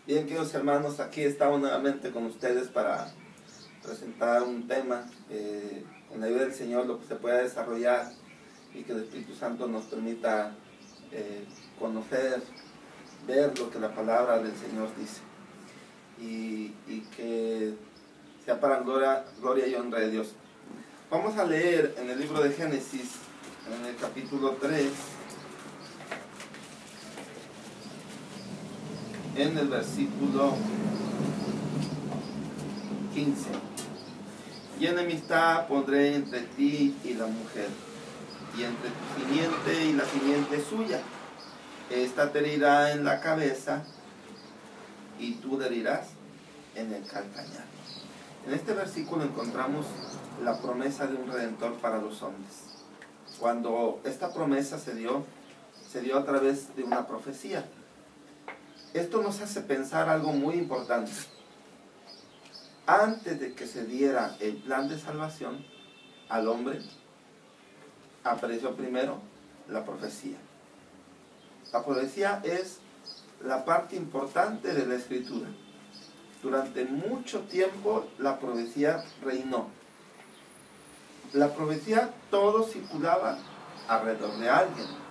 Bien, queridos hermanos, aquí estamos nuevamente con ustedes para presentar un tema con la ayuda del Señor, lo que se pueda desarrollar y que el Espíritu Santo nos permita conocer, ver lo que la palabra del Señor dice y que sea para gloria y honra de Dios. Vamos a leer en el libro de Génesis, en el capítulo 3, en el versículo 15. Y enemistad pondré entre ti y la mujer, y entre tu simiente y la simiente suya. Esta te herirá en la cabeza, y tú le herirás en el calcañar. En este versículo encontramos la promesa de un redentor para los hombres. Cuando esta promesa se dio a través de una profecía. Esto nos hace pensar algo muy importante. Antes de que se diera el plan de salvación al hombre, apareció primero la profecía. La profecía es la parte importante de la Escritura. Durante mucho tiempo la profecía reinó. La profecía todo circulaba alrededor de alguien.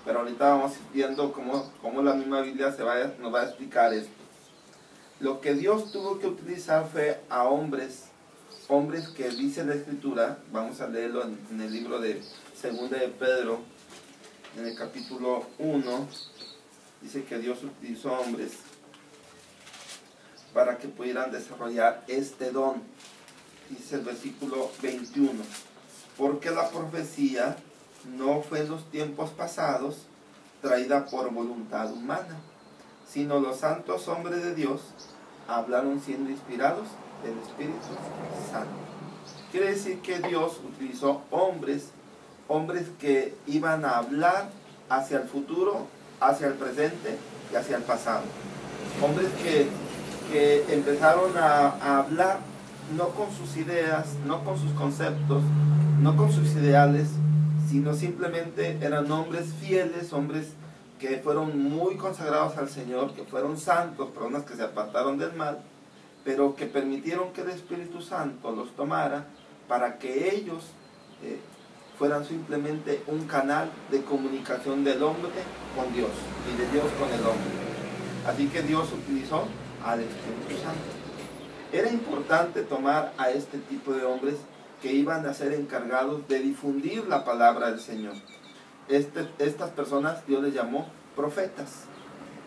Pero ahorita vamos viendo cómo la misma Biblia nos va a explicar esto. Lo que Dios tuvo que utilizar fue a hombres que dice la Escritura, vamos a leerlo en el libro de 2 de Pedro, en el capítulo 1, dice que Dios utilizó hombres para que pudieran desarrollar este don. Dice el versículo 21, porque la profecía no fue en los tiempos pasados traída por voluntad humana, sino los santos hombres de Dios hablaron siendo inspirados del Espíritu Santo. Quiere decir que Dios utilizó hombres que iban a hablar hacia el futuro, hacia el presente y hacia el pasado. Hombres que empezaron a hablar no con sus ideas, no con sus conceptos, no con sus ideales, sino simplemente eran hombres fieles, hombres que fueron muy consagrados al Señor, que fueron santos, personas que se apartaron del mal, pero que permitieron que el Espíritu Santo los tomara para que ellos fueran simplemente un canal de comunicación del hombre con Dios y de Dios con el hombre. Así que Dios utilizó al Espíritu Santo. Era importante tomar a este tipo de hombres que iban a ser encargados de difundir la palabra del Señor. Estas personas Dios les llamó profetas.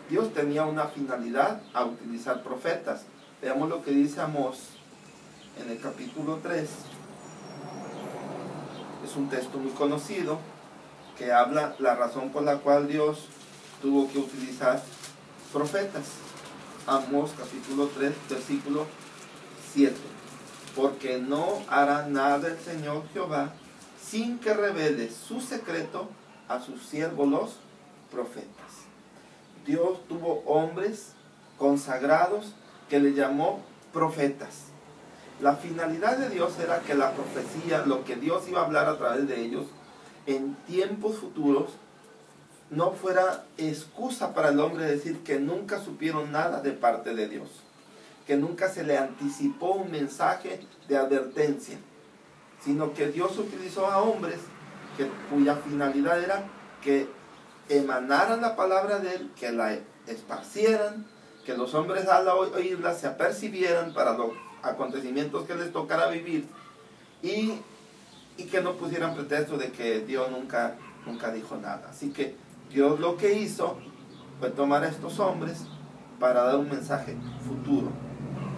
Dios tenía una finalidad a utilizar profetas. Veamos lo que dice Amós en el capítulo 3. Es un texto muy conocido que habla la razón por la cual Dios tuvo que utilizar profetas. Amós capítulo 3, versículo 7. Porque no hará nada el Señor Jehová sin que revele su secreto a sus siervos los profetas. Dios tuvo hombres consagrados que le llamó profetas. La finalidad de Dios era que la profecía, lo que Dios iba a hablar a través de ellos, en tiempos futuros, no fuera excusa para el hombre decir que nunca supieron nada de parte de Dios, que nunca se le anticipó un mensaje de advertencia, sino que Dios utilizó a hombres cuya finalidad era que emanaran la palabra de Él, que la esparcieran, que los hombres al oírla se apercibieran para los acontecimientos que les tocara vivir y que no pusieran pretexto de que Dios nunca dijo nada. Así que Dios lo que hizo fue tomar a estos hombres para dar un mensaje futuro.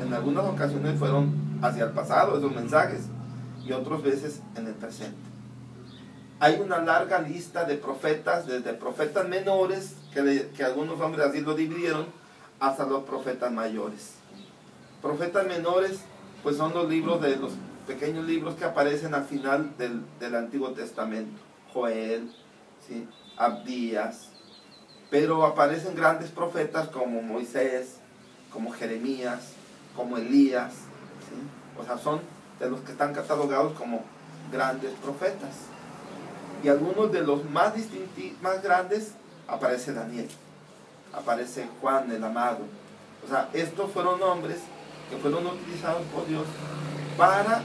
En algunas ocasiones fueron hacia el pasado esos mensajes y otras veces en el presente. Hay una larga lista de profetas, desde profetas menores, que algunos hombres así lo dividieron, hasta los profetas mayores. Profetas menores, pues son los pequeños libros que aparecen al final del Antiguo Testamento. Joel, ¿sí? Abdías. Pero aparecen grandes profetas como Moisés, como Jeremías, como Elías, ¿sí? O sea, son de los que están catalogados como grandes profetas. Y algunos de los más grandes aparece Daniel, aparece Juan el Amado, O sea, estos fueron hombres que fueron utilizados por Dios para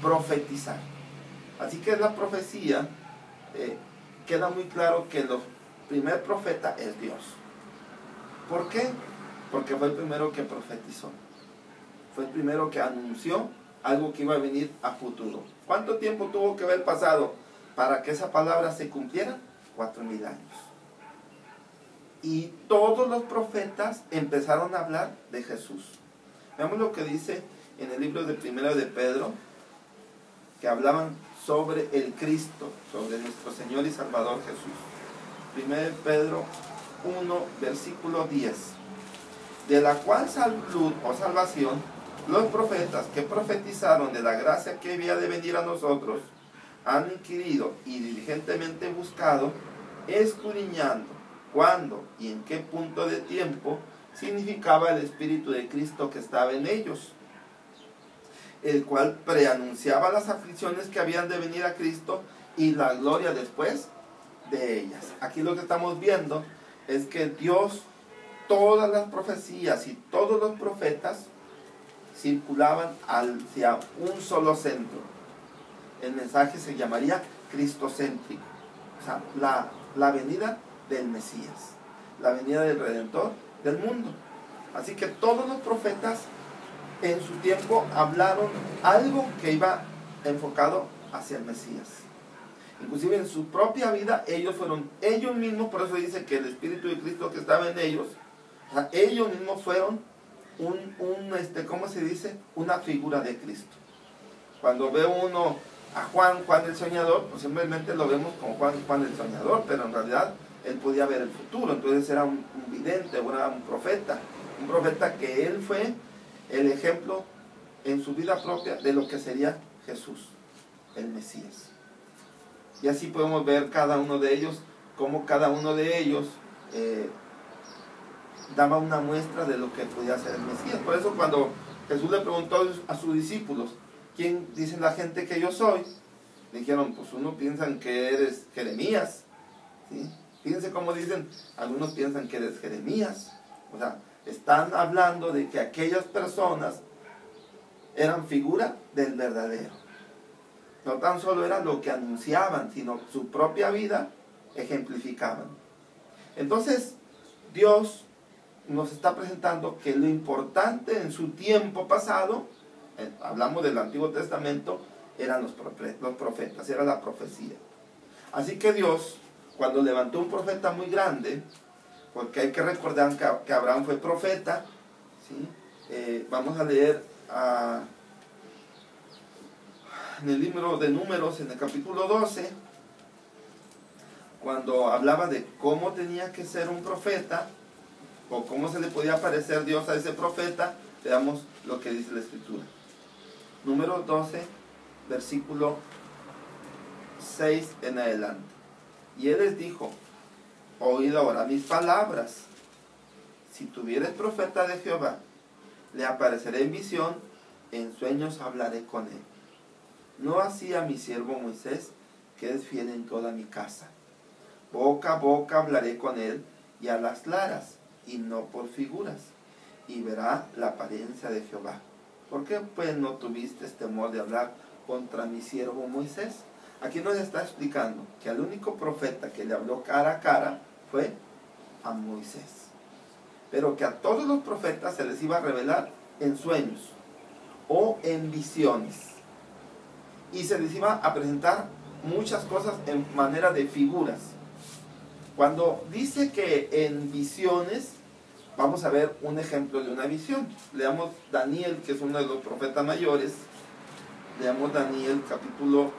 profetizar. Así que la profecía queda muy claro que el primer profeta es Dios. ¿Por qué? Porque fue el primero que profetizó. Fue el primero que anunció algo que iba a venir a futuro. ¿Cuánto tiempo tuvo que haber pasado para que esa palabra se cumpliera? 4000 años. Y todos los profetas empezaron a hablar de Jesús. Veamos lo que dice en el libro de Primero de Pedro, que hablaban sobre el Cristo, sobre nuestro Señor y Salvador Jesús. Primero de Pedro 1, versículo 10. De la cual salud o salvación, los profetas que profetizaron de la gracia que había de venir a nosotros, han inquirido y diligentemente buscado, escudriñando cuándo y en qué punto de tiempo significaba el Espíritu de Cristo que estaba en ellos, el cual preanunciaba las aflicciones que habían de venir a Cristo y la gloria después de ellas. Aquí lo que estamos viendo es que Dios, todas las profecías y todos los profetas circulaban hacia un solo centro. El mensaje se llamaría cristocéntrico, o sea, la venida del Mesías, la venida del Redentor del mundo. Así que todos los profetas en su tiempo hablaron algo que iba enfocado hacia el Mesías. Inclusive en su propia vida ellos fueron ellos mismos, por eso dice que el Espíritu de Cristo que estaba en ellos, o sea, ellos mismos fueron ¿cómo se dice? Una figura de Cristo. Cuando ve uno a Juan el soñador, pues simplemente lo vemos como Juan el soñador, pero en realidad él podía ver el futuro. Entonces era un vidente, era un profeta que él fue el ejemplo en su vida propia de lo que sería Jesús, el Mesías. Y así podemos ver cada uno de ellos, cómo cada uno de ellos daba una muestra de lo que podía ser el Mesías. Por eso cuando Jesús le preguntó a sus discípulos, ¿quién dice la gente que yo soy? Le dijeron, pues uno piensan que eres Jeremías, ¿sí? Fíjense cómo dicen, algunos piensan que eres Jeremías. O sea, están hablando de que aquellas personas eran figura del verdadero. No tan solo era lo que anunciaban, sino su propia vida ejemplificaban. Entonces, Dios nos está presentando que lo importante en su tiempo pasado, hablamos del Antiguo Testamento, eran los profetas, era la profecía. Así que Dios, cuando levantó un profeta muy grande, porque hay que recordar que Abraham fue profeta, ¿sí? Vamos a leer en el libro de Números, en el capítulo 12, cuando hablaba de cómo tenía que ser un profeta, o cómo se le podía aparecer Dios a ese profeta, veamos lo que dice la Escritura. Número 12, versículo 6 en adelante. Y él les dijo, oíd ahora mis palabras. Si tuvieres profeta de Jehová, le apareceré en visión, en sueños hablaré con él. No así a mi siervo Moisés, que es fiel en toda mi casa. Boca a boca hablaré con él, y a las claras, y no por figuras, y verá la apariencia de Jehová. ¿Por qué pues no tuviste temor de hablar contra mi siervo Moisés? Aquí nos está explicando que el único profeta que le habló cara a cara fue a Moisés, pero que a todos los profetas se les iba a revelar en sueños o en visiones, y se les iba a presentar muchas cosas en manera de figuras. Cuando dice que en visiones, vamos a ver un ejemplo de una visión. Leamos Daniel, que es uno de los profetas mayores. Leamos Daniel capítulo,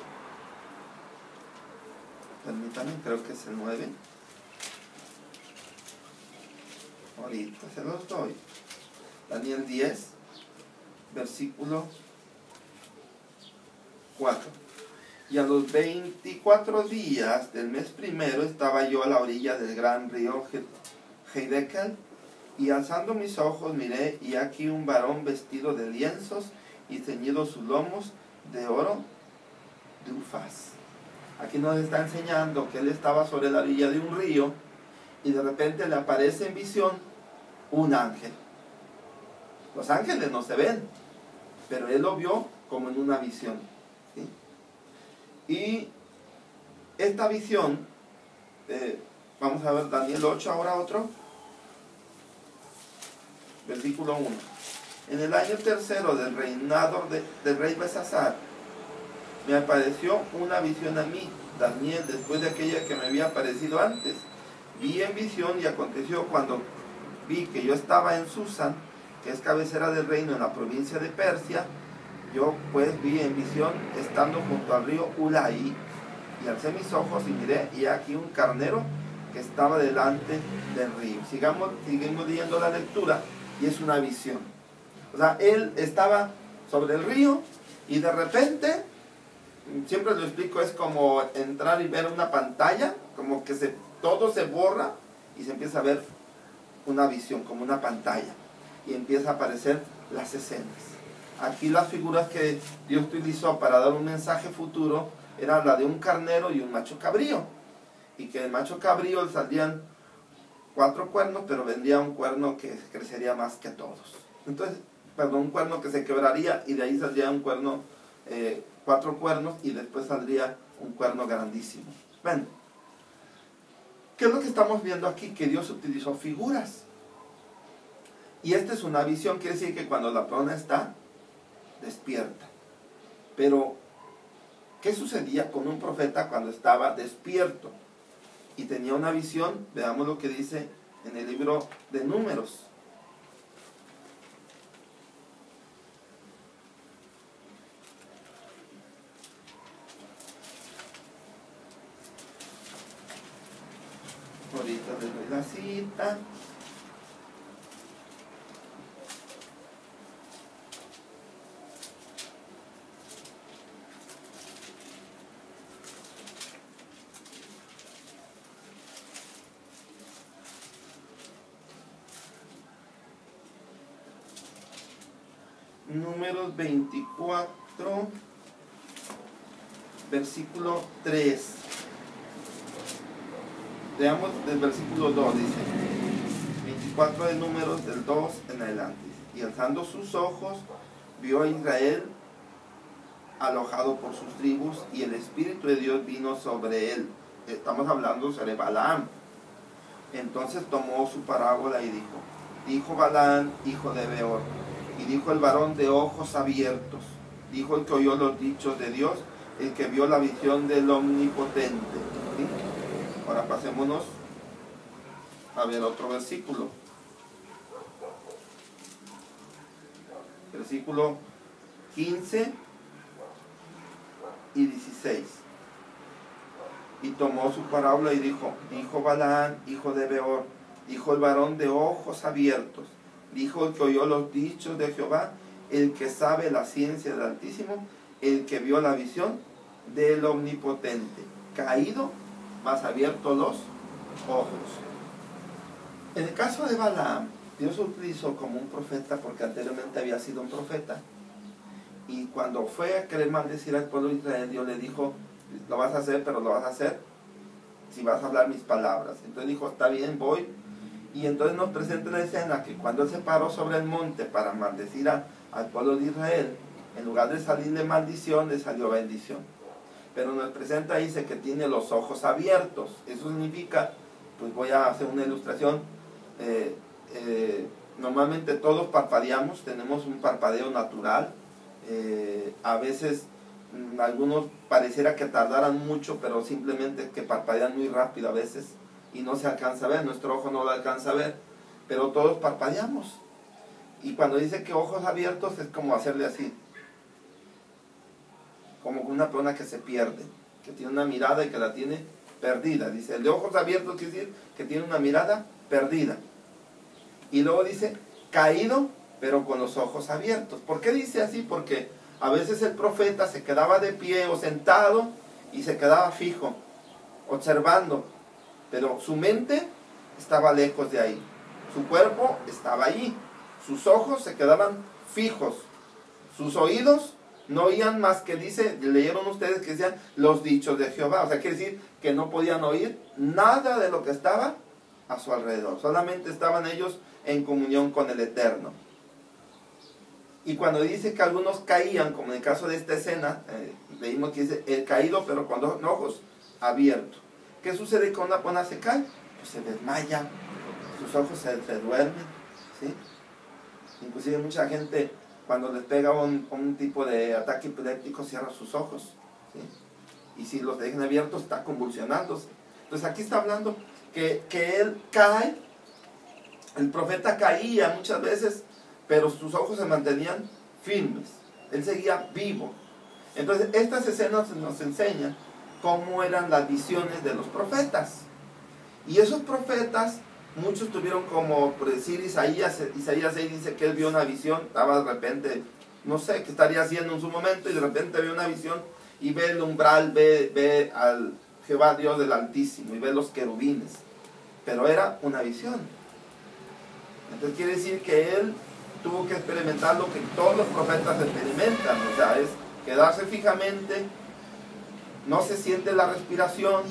permítanme, creo que es el 9. Ahorita se los doy. Daniel 10, versículo 4. Y a los 24 días del mes primero estaba yo a la orilla del gran río Heidekel, y alzando mis ojos miré, y aquí un varón vestido de lienzos y ceñido sus lomos de oro de Ufaz. Aquí nos está enseñando que él estaba sobre la orilla de un río, y de repente le aparece en visión un ángel. Los ángeles no se ven, pero él lo vio como en una visión, ¿sí? Y esta visión, vamos a ver Daniel 8, ahora otro, versículo 1. En el año tercero del reinado del rey Belsasar, me apareció una visión a mí, Daniel, después de aquella que me había aparecido antes. Vi en visión, y aconteció cuando vi que yo estaba en Susan, que es cabecera del reino en la provincia de Persia, yo pues vi en visión estando junto al río Ulai, y alcé mis ojos y miré, y aquí un carnero que estaba delante del río. Seguimos leyendo la lectura, y es una visión. O sea, él estaba sobre el río, y de repente, siempre lo explico, es como entrar y ver una pantalla, como que todo se borra, y se empieza a ver una visión, como una pantalla, y empieza a aparecer las escenas. Aquí las figuras que Dios utilizó para dar un mensaje futuro era la de un carnero y un macho cabrío, y que el macho cabrío salían 4 cuernos, pero vendría un cuerno que crecería más que todos. Entonces, un cuerno que se quebraría, y de ahí saldría un cuerno, 4 cuernos, y después saldría un cuerno grandísimo. Ven, ¿qué es lo que estamos viendo aquí? Que Dios utilizó figuras. Y esta es una visión, quiere decir que cuando la persona está despierta. Pero, ¿qué sucedía con un profeta cuando estaba despierto y tenía una visión? Veamos lo que dice en el libro de Números. Ahorita les doy la cita. Números 24, versículo 3. Veamos del versículo 2, dice, 24 de Números, del 2 en adelante. Y alzando sus ojos, vio a Israel alojado por sus tribus, y el Espíritu de Dios vino sobre él. Estamos hablando sobre Balaam. Entonces tomó su parábola y dijo Balaam, hijo de Beor, y dijo el varón de ojos abiertos, dijo el que oyó los dichos de Dios, el que vio la visión del Omnipotente. ¿Sí? Ahora pasémonos a ver otro versículo. Versículo 15 y 16. Y tomó su parábola y dijo Balaam, hijo de Beor, dijo el varón de ojos abiertos, dijo el que oyó los dichos de Jehová, el que sabe la ciencia del Altísimo, el que vio la visión del Omnipotente, caído, mas abiertos los ojos. En el caso de Balaam, Dios lo utilizó como un profeta porque anteriormente había sido un profeta. Y cuando fue a querer maldecir al pueblo de Israel, Dios le dijo, lo vas a hacer, pero lo vas a hacer si vas a hablar mis palabras. Entonces dijo, está bien, voy. Y entonces nos presenta la escena que cuando él se paró sobre el monte para maldecir al pueblo de Israel, en lugar de salirle maldición, le salió bendición. Pero nos presenta, dice que tiene los ojos abiertos. Eso significa, pues voy a hacer una ilustración. Normalmente todos parpadeamos, tenemos un parpadeo natural. A veces algunos pareciera que tardaran mucho, pero simplemente que parpadean muy rápido a veces y no se alcanza a ver, nuestro ojo no lo alcanza a ver, pero todos parpadeamos. Y cuando dice que ojos abiertos es como hacerle así, como una persona que se pierde, que tiene una mirada y que la tiene perdida. Dice, el de ojos abiertos quiere decir que tiene una mirada perdida. Y luego dice, caído, pero con los ojos abiertos. ¿Por qué dice así? Porque a veces el profeta se quedaba de pie o sentado y se quedaba fijo, observando, pero su mente estaba lejos de ahí, su cuerpo estaba ahí, sus ojos se quedaban fijos, sus oídos no oían más que leyeron ustedes que decían los dichos de Jehová. O sea, quiere decir que no podían oír nada de lo que estaba a su alrededor, solamente estaban ellos en comunión con el Eterno. Y cuando dice que algunos caían, como en el caso de esta escena, leímos que dice el caído pero con los ojos abiertos. ¿Qué sucede cuando una persona se cae? Pues se desmaya, sus ojos se duermen, ¿sí? Inclusive mucha gente cuando les pega un tipo de ataque epiléptico cierra sus ojos, ¿sí? Y si los dejan abiertos está convulsionándose. Entonces aquí está hablando que él cae, el profeta caía muchas veces, pero sus ojos se mantenían firmes, él seguía vivo. Entonces estas escenas nos enseñan cómo eran las visiones de los profetas. Y esos profetas, muchos tuvieron como, por decir, Isaías 6 dice que él vio una visión, estaba de repente, no sé qué estaría haciendo en su momento, y de repente ve una visión y ve el umbral, ve al Jehová Dios del Altísimo y ve los querubines, pero era una visión. Entonces quiere decir que él tuvo que experimentar lo que todos los profetas experimentan, o sea, es quedarse fijamente, no se siente la respiración,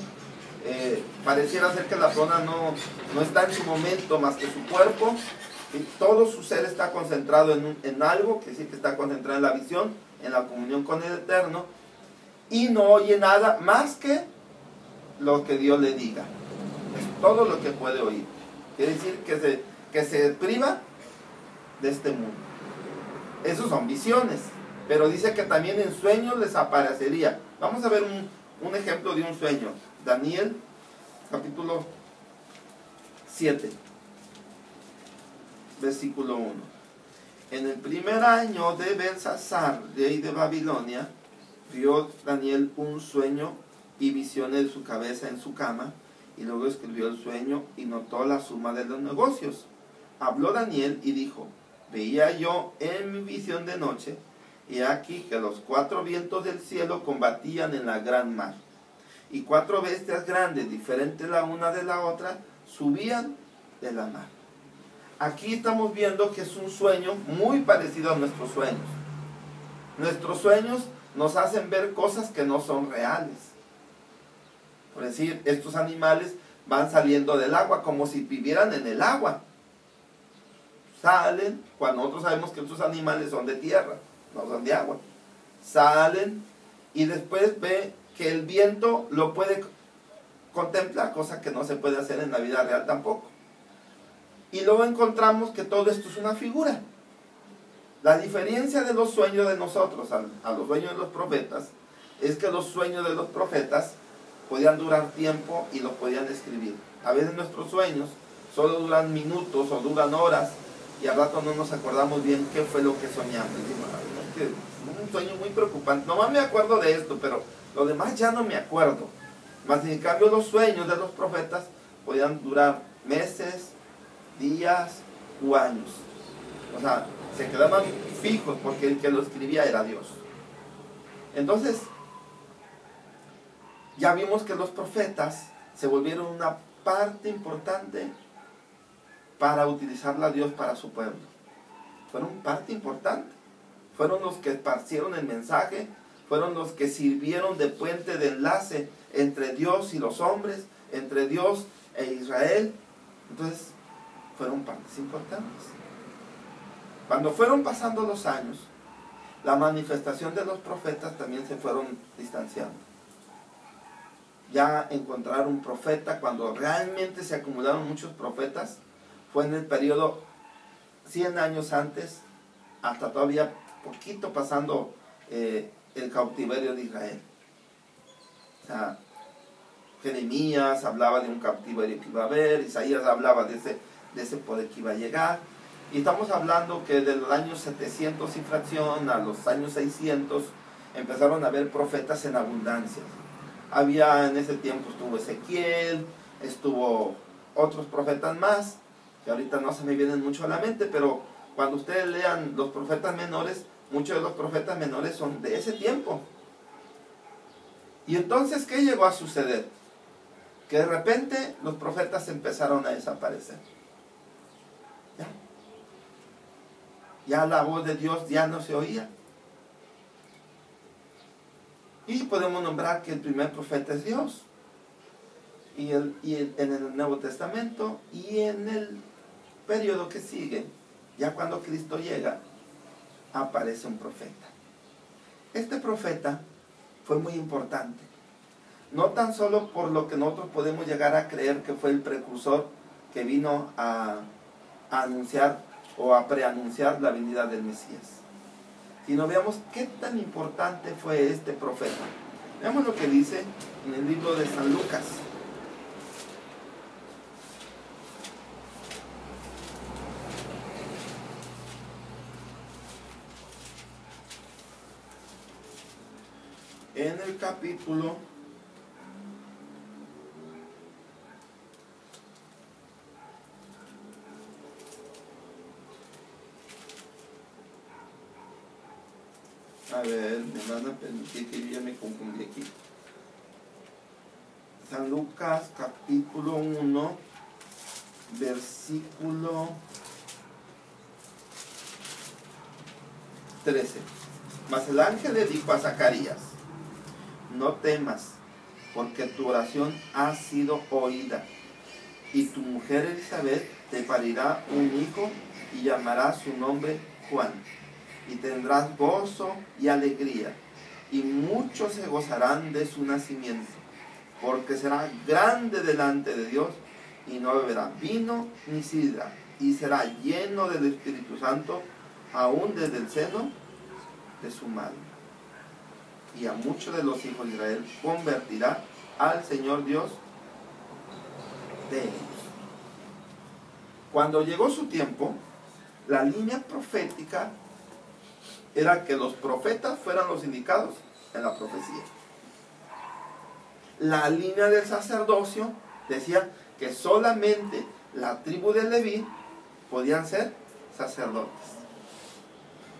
pareciera ser que la persona no está en su momento más que su cuerpo, y todo su ser está concentrado en algo, que sí que está concentrado en la visión, en la comunión con el Eterno, y no oye nada más que lo que Dios le diga. Es todo lo que puede oír. Quiere decir que se priva de este mundo. Esos son visiones, pero dice que también en sueños les aparecería. Vamos a ver un ejemplo de un sueño. Daniel, capítulo 7, versículo 1. En el primer año de Belsasar, rey de Babilonia, vio Daniel un sueño y visiones de su cabeza en su cama, y luego escribió el sueño y notó la suma de los negocios. Habló Daniel y dijo: veía yo en mi visión de noche, y aquí que los 4 vientos del cielo combatían en la gran mar, y 4 bestias grandes, diferentes la una de la otra, subían de la mar. Aquí estamos viendo que es un sueño muy parecido a nuestros sueños. Nuestros sueños nos hacen ver cosas que no son reales. Por decir, estos animales van saliendo del agua como si vivieran en el agua. Salen, cuando nosotros sabemos que estos animales son de tierra, no son de agua. Salen y después ve que el viento lo puede contemplar, cosa que no se puede hacer en la vida real tampoco. Y luego encontramos que todo esto es una figura. La diferencia de los sueños de nosotros a los sueños de los profetas es que los sueños de los profetas podían durar tiempo y los podían escribir. A veces nuestros sueños solo duran minutos o duran horas y al rato no nos acordamos bien qué fue lo que soñamos. Y decimos, un sueño muy preocupante. Nomás me acuerdo de esto, pero lo demás ya no me acuerdo. Mas en cambio los sueños de los profetas podían durar meses, días u años. O sea, se quedaban fijos porque el que lo escribía era Dios. Entonces, ya vimos que los profetas se volvieron una parte importante para utilizarla a Dios para su pueblo. Fueron parte importante. Fueron los que esparcieron el mensaje, fueron los que sirvieron de puente de enlace entre Dios y los hombres, entre Dios e Israel. Entonces, fueron partes importantes. Cuando fueron pasando los años, la manifestación de los profetas también se fueron distanciando. Ya encontrar un profeta, cuando realmente se acumularon muchos profetas, fue en el periodo 100 años antes, hasta todavía poquito pasando el cautiverio de Israel. O sea, Jeremías hablaba de un cautiverio que iba a haber, Isaías hablaba de ese poder que iba a llegar. Y estamos hablando que de los años 700 y fracción a los años 600 empezaron a haber profetas en abundancia. Había en ese tiempo, estuvo Ezequiel, estuvo otros profetas más, que ahorita no se me vienen mucho a la mente, pero cuando ustedes lean los profetas menores, muchos de los profetas menores son de ese tiempo. Y entonces, ¿qué llegó a suceder? Que de repente los profetas empezaron a desaparecer. Ya la voz de Dios ya no se oía. Y podemos nombrar que el primer profeta es Dios. Y en el Nuevo Testamento y en el periodo que sigue, ya cuando Cristo llega, aparece un profeta. Este profeta fue muy importante, no tan solo por lo que nosotros podemos llegar a creer que fue el precursor que vino a anunciar o a preanunciar la venida del Mesías, sino veamos qué tan importante fue este profeta. Veamos lo que dice en el libro de San Lucas. En el capítulo 'a ver, me van a permitir que yo ya me confundí aquí. San Lucas capítulo 1, versículo 13. Mas el ángel le dijo a Zacarías: no temas, porque tu oración ha sido oída, y tu mujer Elizabeth te parirá un hijo y llamará su nombre Juan, y tendrás gozo y alegría, y muchos se gozarán de su nacimiento, porque será grande delante de Dios, y no beberá vino ni sidra, y será lleno del Espíritu Santo, aún desde el seno de su madre. Y a muchos de los hijos de Israel convertirá al Señor Dios de ellos. Cuando llegó su tiempo, la línea profética era que los profetas fueran los indicados en la profecía. La línea del sacerdocio decía que solamente la tribu de Leví podían ser sacerdotes.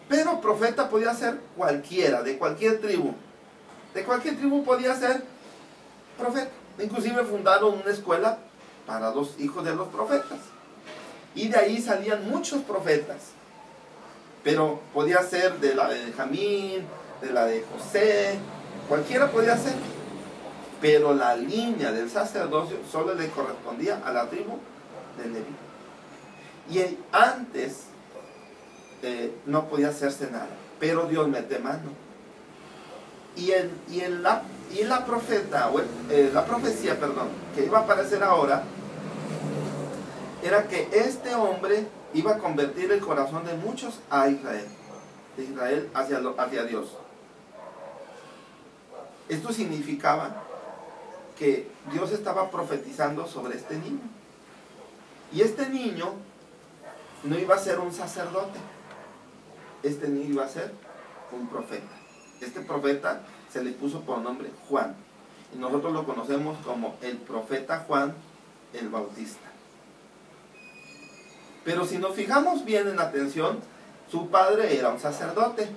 Pero profeta podía ser cualquiera, de cualquier tribu. De cualquier tribu podía ser profeta. Inclusive fundaron una escuela para los hijos de los profetas. Y de ahí salían muchos profetas. Pero podía ser de la de Benjamín, de la de José, cualquiera podía ser. Pero la línea del sacerdocio solo le correspondía a la tribu de Leví. Y antes no podía hacerse nada, pero Dios mete mano. La profecía que iba a aparecer ahora, era que este hombre iba a convertir el corazón de muchos a Israel, de Israel hacia Dios. Esto significaba que Dios estaba profetizando sobre este niño. Y este niño no iba a ser un sacerdote, este niño iba a ser un profeta. Este profeta se le puso por nombre Juan, y nosotros lo conocemos como el profeta Juan el Bautista. Pero si nos fijamos bien en la atención, su padre era un sacerdote,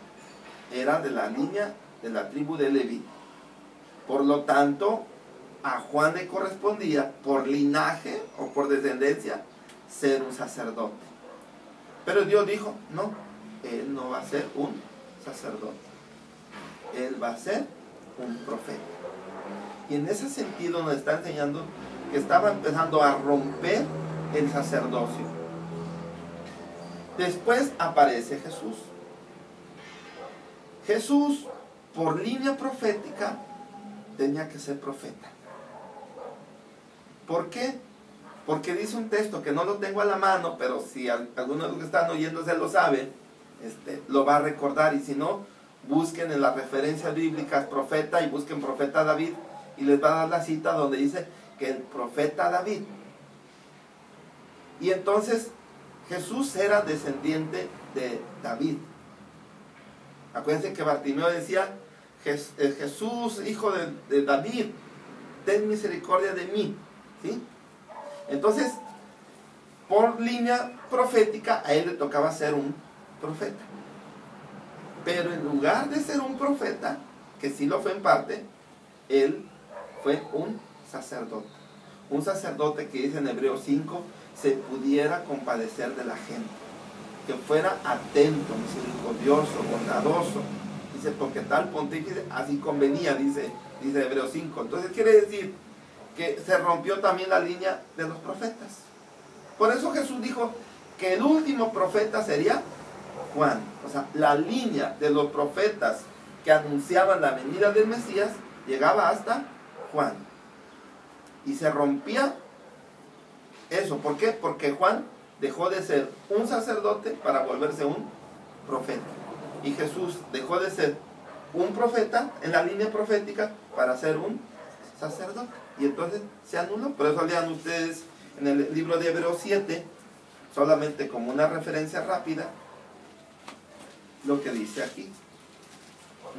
era de la línea de la tribu de Leví. Por lo tanto, a Juan le correspondía, por linaje o por descendencia, ser un sacerdote. Pero Dios dijo, no, él no va a ser un sacerdote, él va a ser un profeta. Y en ese sentido nos está enseñando que estaba empezando a romper el sacerdocio. Después aparece Jesús. Jesús, por línea profética, tenía que ser profeta. ¿Por qué? Porque dice un texto que no lo tengo a la mano, pero si alguno de los que están oyendo se lo sabe, lo va a recordar. Y si no, busquen en las referencias bíblicas profeta y busquen profeta David, y les va a dar la cita donde dice que el profeta David. Y entonces Jesús era descendiente de David. Acuérdense que Bartimeo decía, Jesús, hijo de David, ten misericordia de mí, ¿sí? Entonces, por línea profética, a él le tocaba ser un profeta. Pero en lugar de ser un profeta, que sí lo fue en parte, él fue un sacerdote. Un sacerdote que dice en Hebreos 5, se pudiera compadecer de la gente, que fuera atento, misericordioso, bondadoso. Dice, porque tal pontífice así convenía, dice Hebreos 5. Entonces quiere decir que se rompió también la línea de los profetas. Por eso Jesús dijo que el último profeta sería Juan. O sea, la línea de los profetas que anunciaban la venida del Mesías llegaba hasta Juan. Y se rompía eso. ¿Por qué? Porque Juan dejó de ser un sacerdote para volverse un profeta. Y Jesús dejó de ser un profeta en la línea profética para ser un sacerdote. Y entonces se anuló. Por eso lean ustedes en el libro de Hebreos 7, solamente como una referencia rápida, lo que dice aquí.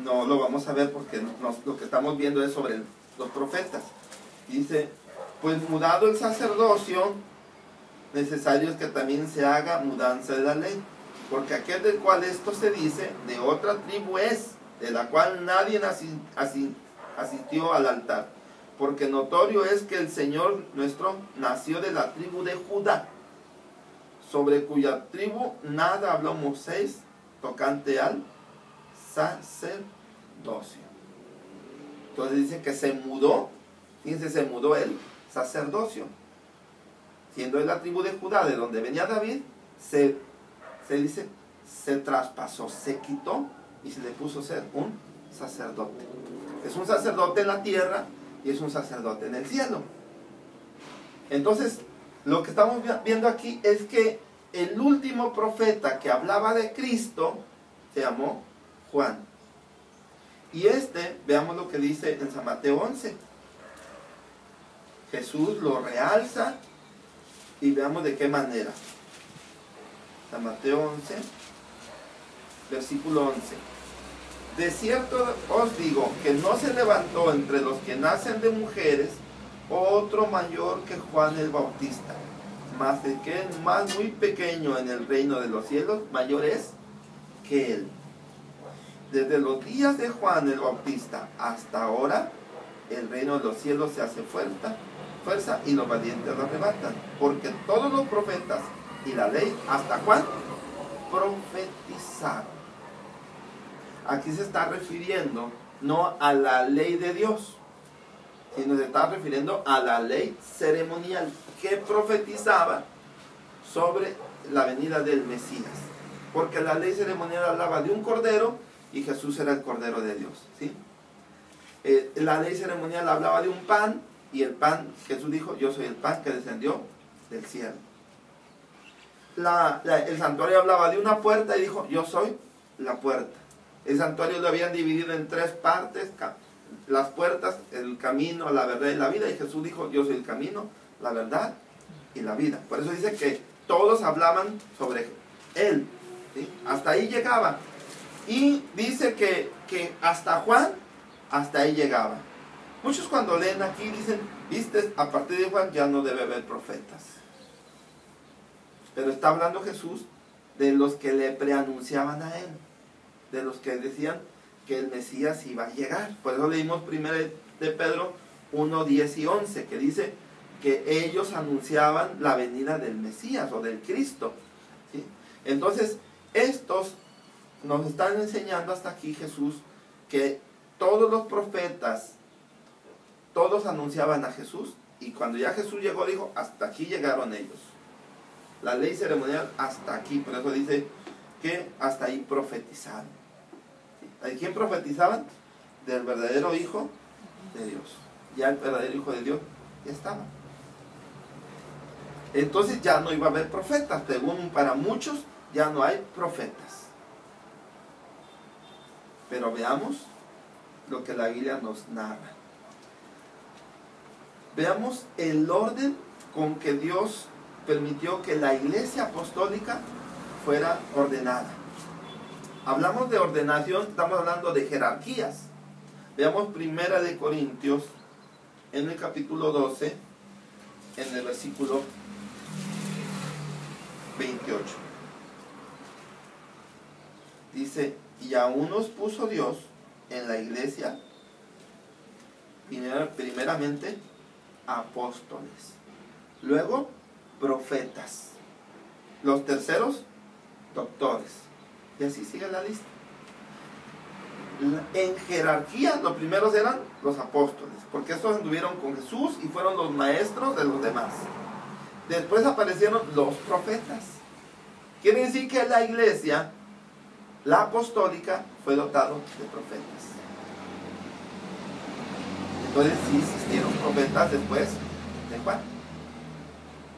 No lo vamos a ver porque lo que estamos viendo es sobre los profetas. Dice, pues mudado el sacerdocio, necesario es que también se haga mudanza de la ley. Porque aquel del cual esto se dice, de otra tribu es, de la cual nadie asistió al altar. Porque notorio es que el Señor nuestro nació de la tribu de Judá, sobre cuya tribu nada habló Moisés tocante al sacerdocio. Entonces dice que se mudó, fíjense, se mudó el sacerdocio. Siendo de la tribu de Judá, de donde venía David, se dice, se traspasó, se quitó y se le puso a ser un sacerdote. Es un sacerdote en la tierra y es un sacerdote en el cielo. Entonces, lo que estamos viendo aquí es que el último profeta que hablaba de Cristo se llamó Juan. Y veamos lo que dice en San Mateo 11. Jesús lo realza y veamos de qué manera. San Mateo 11, versículo 11. De cierto os digo que no se levantó entre los que nacen de mujeres otro mayor que Juan el Bautista, mas el que es más muy pequeño en el reino de los cielos, mayor es que él. Desde los días de Juan el Bautista hasta ahora, el reino de los cielos se hace fuerza y los valientes lo arrebatan. Porque todos los profetas y la ley, ¿hasta Juan? Profetizaron. Aquí se está refiriendo no a la ley de Dios, sino se está refiriendo a la ley ceremonial que profetizaba sobre la venida del Mesías. Porque la ley ceremonial hablaba de un cordero y Jesús era el cordero de Dios, ¿sí? La ley ceremonial hablaba de un pan y el pan, Jesús dijo, yo soy el pan que descendió del cielo. El santuario hablaba de una puerta y dijo, yo soy la puerta. El santuario lo habían dividido en tres partes, las puertas, el camino, la verdad y la vida, y Jesús dijo, yo soy el camino, la verdad y la vida. Por eso dice que todos hablaban sobre él, ¿sí? Hasta ahí llegaba. Y dice que hasta Juan, hasta ahí llegaba. Muchos cuando leen aquí dicen, viste, a partir de Juan ya no debe haber profetas. Pero está hablando Jesús de los que le preanunciaban a él, de los que decían que el Mesías iba a llegar. Por eso leímos 1 de Pedro 1, 10 y 11, que dice que ellos anunciaban la venida del Mesías o del Cristo, ¿sí? Entonces, estos nos están enseñando hasta aquí Jesús que todos los profetas, todos anunciaban a Jesús, y cuando ya Jesús llegó dijo, hasta aquí llegaron ellos. La ley ceremonial hasta aquí, por eso dice que hasta ahí profetizaron. ¿De quién profetizaban? Del verdadero Hijo de Dios. Ya el verdadero Hijo de Dios ya estaba. Entonces ya no iba a haber profetas, según para muchos ya no hay profetas. Pero veamos lo que la Biblia nos narra. Veamos el orden con que Dios permitió que la iglesia apostólica fuera ordenada. Hablamos de ordenación, estamos hablando de jerarquías. Veamos 1 Corintios, en el capítulo 12, en el versículo 28. Dice, y aún nos puso Dios en la iglesia, primeramente, apóstoles, luego profetas, los terceros, doctores, y así sigue la lista. En jerarquía, los primeros eran los apóstoles, porque estos anduvieron con Jesús y fueron los maestros de los demás. Después aparecieron los profetas. Quiere decir que la iglesia la apostólica fue dotado de profetas. Entonces sí existieron profetas después de Juan.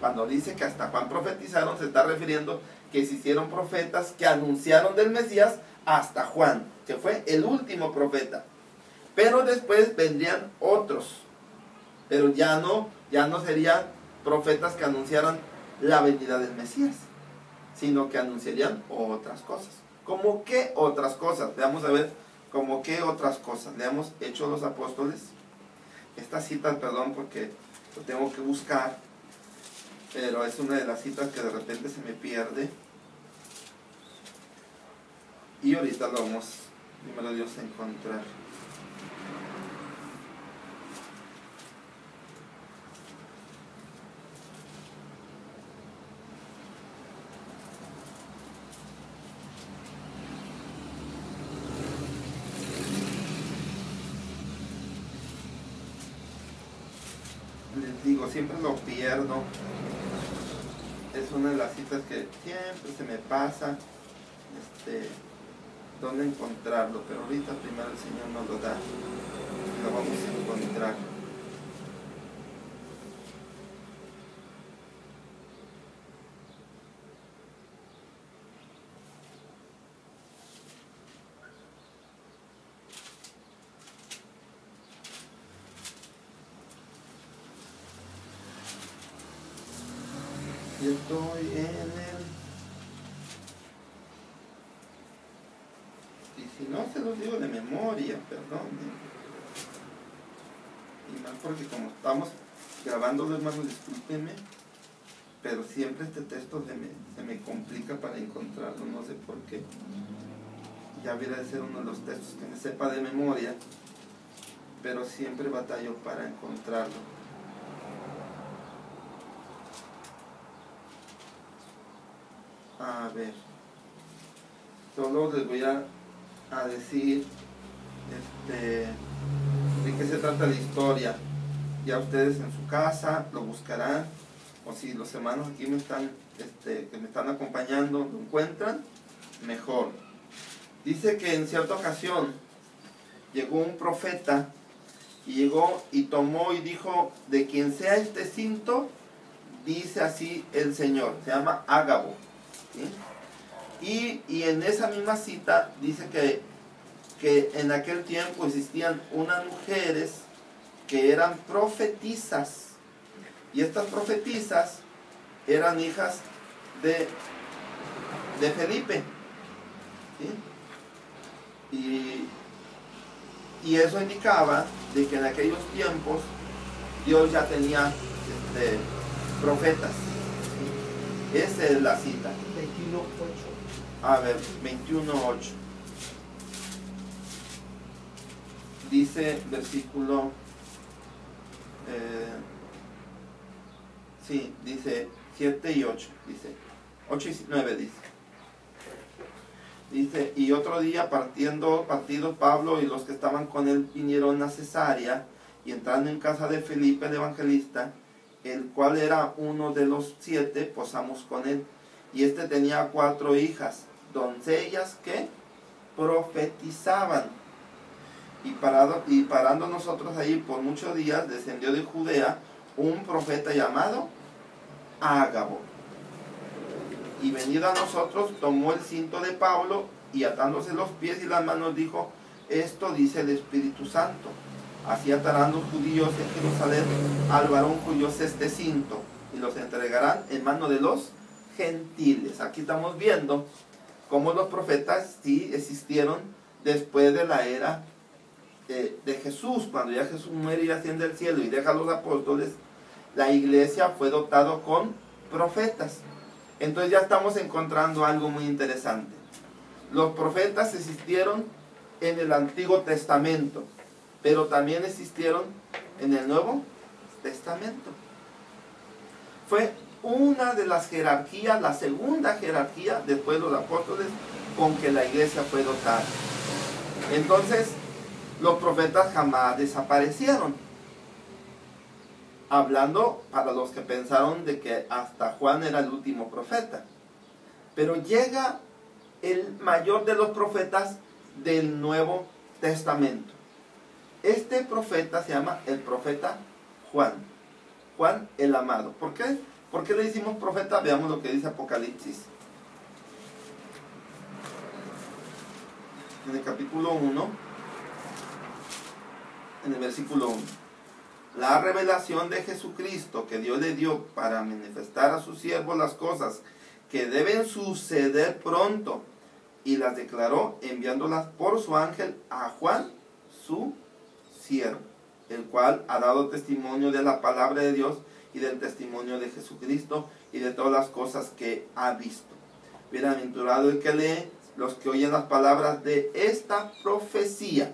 Cuando dice que hasta Juan profetizaron, se está refiriendo que existieron profetas que anunciaron del Mesías hasta Juan, que fue el último profeta. Pero después vendrían otros, pero ya no serían profetas que anunciaran la venida del Mesías, sino que anunciarían otras cosas. ¿Cómo qué otras cosas? Veamos a ver, ¿cómo qué otras cosas? Leamos Hechos de los Apóstoles. Esta cita, perdón, porque lo tengo que buscar, pero es una de las citas que de repente se me pierde. Y ahorita lo vamos, primero Dios, a encontrar. Les digo, siempre lo pierdo. Es una de las citas que siempre se me pasa. Dónde encontrarlo, pero ahorita primero el Señor nos lo da. Lo vamos a encontrar. Yo estoy en el... Y si no se los digo de memoria, perdón. Y más porque como estamos grabando, hermanos, discúlpenme, pero siempre este texto se me complica para encontrarlo, no sé por qué. Ya hubiera de ser uno de los textos que me sepa de memoria, pero siempre batallo para encontrarlo. A ver, solo les voy a decir de qué se trata la historia. Ya ustedes en su casa lo buscarán, o si los hermanos aquí que me están acompañando lo encuentran, mejor. Dice que en cierta ocasión llegó un profeta y llegó y tomó y dijo: de quien sea este cinto, dice así el Señor. Se llama Ágabo, ¿sí? Y en esa misma cita dice que en aquel tiempo existían unas mujeres que eran profetisas, y estas profetisas eran hijas de Felipe, ¿sí? Y eso indicaba de que en aquellos tiempos Dios ya tenía profetas, ¿sí? Esa es la cita. 21:8. A ver, 21:8. Dice versículo, dice 7 y 8, dice 8 y 9, dice, y otro día partido Pablo y los que estaban con él vinieron a Cesarea, y entrando en casa de Felipe el evangelista, el cual era uno de los 7, posamos con él, y tenía 4 hijas, doncellas que profetizaban. Y parando nosotros ahí por muchos días, descendió de Judea un profeta llamado Ágabo. Y venido a nosotros, tomó el cinto de Pablo y atándose los pies y las manos dijo: esto dice el Espíritu Santo, así atarán los judíos en Jerusalén al varón cuyo es este cinto, y los entregarán en mano de los gentiles. Aquí estamos viendo cómo los profetas sí existieron después de la era de Jesús. Cuando ya Jesús muere y asciende al cielo y deja a los apóstoles, la iglesia fue dotada con profetas. Entonces ya estamos encontrando algo muy interesante. Los profetas existieron en el Antiguo Testamento, pero también existieron en el Nuevo Testamento. Fue una de las jerarquías, la segunda jerarquía después de los apóstoles, con que la iglesia fue dotada. Entonces, los profetas jamás desaparecieron. Hablando para los que pensaron de que hasta Juan era el último profeta. Pero llega el mayor de los profetas del Nuevo Testamento. Este profeta se llama el profeta Juan. Juan el amado. ¿Por qué? ¿Por qué le decimos profeta? Veamos lo que dice Apocalipsis. En el capítulo 1, en el versículo 1. La revelación de Jesucristo que Dios le dio para manifestar a sus siervos las cosas que deben suceder pronto, y las declaró enviándolas por su ángel a Juan, su siervo, el cual ha dado testimonio de la palabra de Dios y del testimonio de Jesucristo y de todas las cosas que ha visto. Bienaventurado el que lee, los que oyen las palabras de esta profecía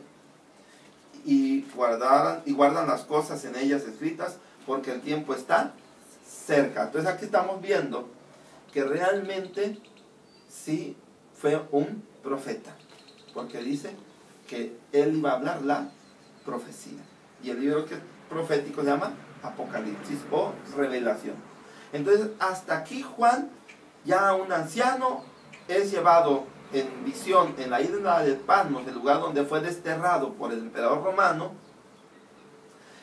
y guardan las cosas en ellas escritas, porque el tiempo está cerca. Entonces aquí estamos viendo que realmente sí fue un profeta, porque dice que él iba a hablar la profecía. Y el libro que es profético se llama Apocalipsis o Revelación. Entonces hasta aquí Juan, ya un anciano, es llevado en visión en la isla de Patmos, el lugar donde fue desterrado por el emperador romano,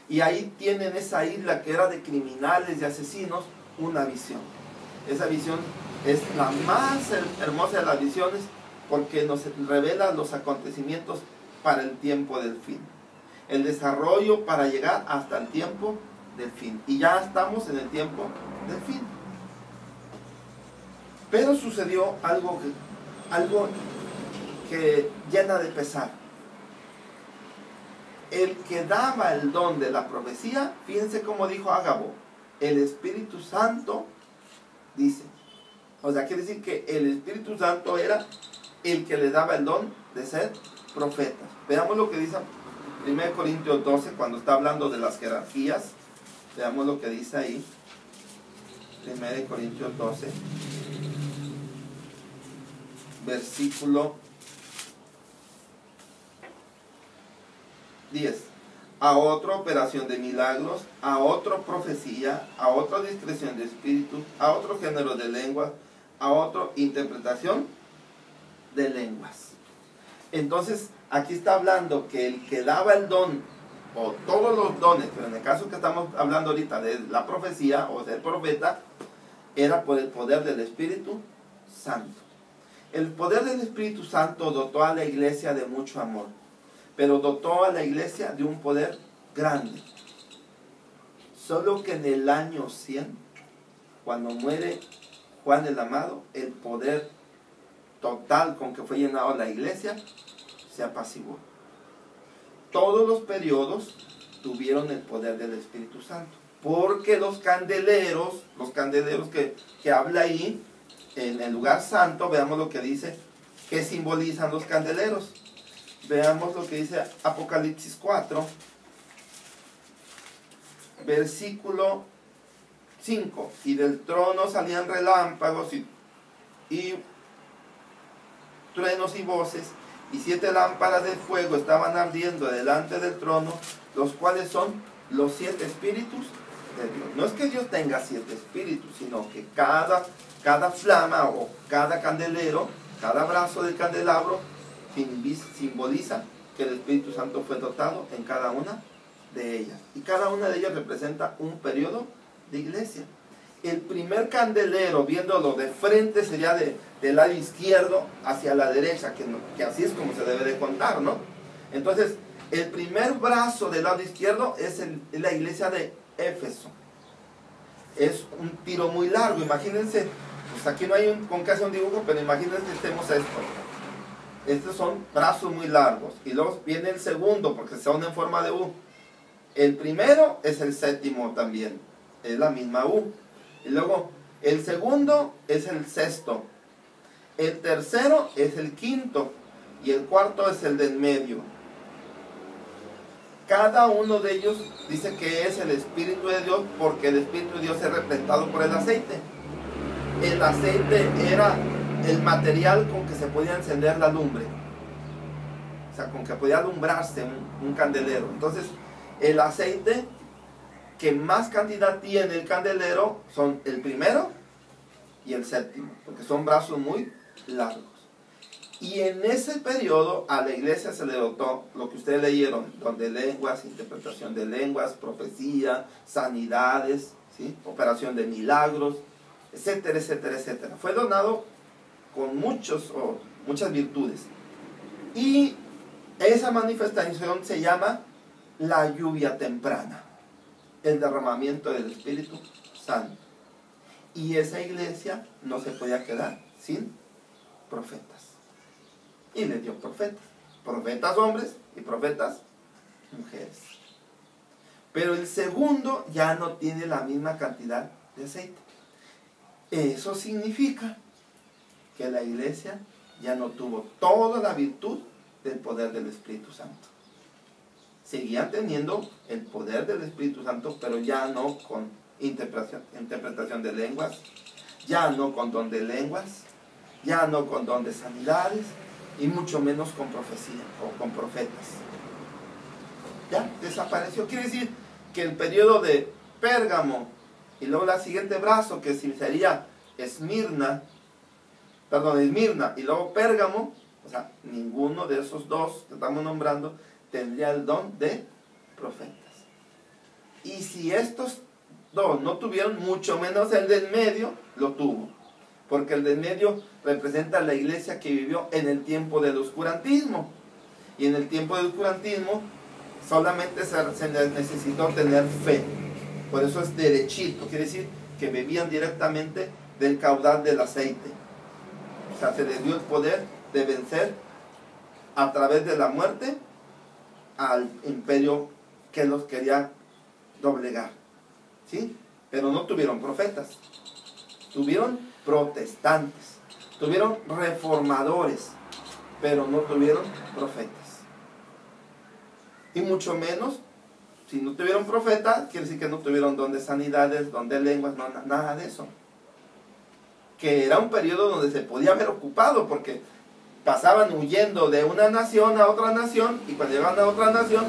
y ahí tienen esa isla que era de criminales y asesinos, una visión. Esa visión es la más hermosa de las visiones, porque nos revela los acontecimientos para el tiempo del fin, el desarrollo para llegar hasta el tiempo del fin, y ya estamos en el tiempo del fin. Pero sucedió algo que llena de pesar. El que daba el don de la profecía, fíjense cómo dijo Ágabo, el Espíritu Santo, dice. O sea, quiere decir que el Espíritu Santo era el que le daba el don de ser profeta. Veamos lo que dice 1 Corintios 12, cuando está hablando de las jerarquías. Veamos lo que dice ahí. 1 Corintios 12. Versículo 10. A otra operación de milagros, a otra profecía, a otra discreción de espíritu, a otro género de lenguas, a otra interpretación de lenguas. Entonces aquí está hablando que el que daba el don, o todos los dones, pero en el caso que estamos hablando ahorita de la profecía o del profeta, era por el poder del Espíritu Santo. El poder del Espíritu Santo dotó a la iglesia de mucho amor, pero dotó a la iglesia de un poder grande. Solo que en el año 100, cuando muere Juan el Amado, el poder total con que fue llenado la iglesia se apaciguó. Todos los periodos tuvieron el poder del Espíritu Santo, porque los candeleros que habla ahí, en el lugar santo, veamos lo que dice, que simbolizan los candeleros. Veamos lo que dice Apocalipsis 4, versículo 5. Y del trono salían relámpagos y truenos y voces, y 7 lámparas de fuego estaban ardiendo delante del trono, los cuales son los 7 espíritus de Dios. No es que Dios tenga 7 espíritus, sino que cada flama o cada candelero, cada brazo del candelabro simboliza que el Espíritu Santo fue dotado en cada una de ellas. Y cada una de ellas representa un periodo de iglesia. El primer candelero, viéndolo de frente, sería del lado izquierdo hacia la derecha, que así es como se debe de contar, ¿no? Entonces, el primer brazo del lado izquierdo es la iglesia de Éfeso. Es un tiro muy largo, imagínense, pues aquí no hay con que hacer un dibujo, pero imagínense que estemos esto. Estos son brazos muy largos. Y luego viene el segundo, porque son en forma de U. El primero es el séptimo también, es la misma U. Y luego el segundo es el sexto. El tercero es el quinto. Y el cuarto es el del medio. Cada uno de ellos dice que es el Espíritu de Dios, porque el Espíritu de Dios es representado por el aceite. El aceite era el material con que se podía encender la lumbre, o sea, con que podía alumbrarse un candelero. Entonces, el aceite que más cantidad tiene el candelero son el primero y el séptimo, porque son brazos muy largos. Y en ese periodo a la iglesia se le dotó lo que ustedes leyeron, don de lenguas, interpretación de lenguas, profecía, sanidades, ¿sí? Operación de milagros, etcétera, etcétera, etcétera. Fue donado con muchas virtudes. Y esa manifestación se llama la lluvia temprana, el derramamiento del Espíritu Santo. Y esa iglesia no se podía quedar sin profetas. Y le dio profetas. Profetas hombres y profetas mujeres. Pero el segundo ya no tiene la misma cantidad de aceite. Eso significa que la iglesia ya no tuvo toda la virtud del poder del Espíritu Santo. Seguían teniendo el poder del Espíritu Santo, pero ya no con interpretación de lenguas, ya no con don de lenguas, ya no con don de sanidades, y mucho menos con profecía o con profetas. Ya desapareció. Quiere decir que el periodo de Pérgamo y luego el siguiente brazo, que sería Esmirna y luego Pérgamo, o sea, ninguno de esos dos que estamos nombrando tendría el don de profetas. Y si estos dos no tuvieron, mucho menos el del medio lo tuvo, porque el del medio representa la iglesia que vivió en el tiempo del oscurantismo, y en el tiempo del oscurantismo solamente se necesitó tener fe. Por eso es derechito, quiere decir que bebían directamente del caudal del aceite. O sea, se les dio el poder de vencer a través de la muerte al imperio que los quería doblegar, ¿sí? Pero no tuvieron profetas, tuvieron protestantes, tuvieron reformadores, pero no tuvieron profetas. Y mucho menos, si no tuvieron profetas, quiere decir que no tuvieron don de sanidades, don de lenguas, no, nada de eso. Que era un periodo donde se podía haber ocupado, porque pasaban huyendo de una nación a otra nación, y cuando llegaban a otra nación,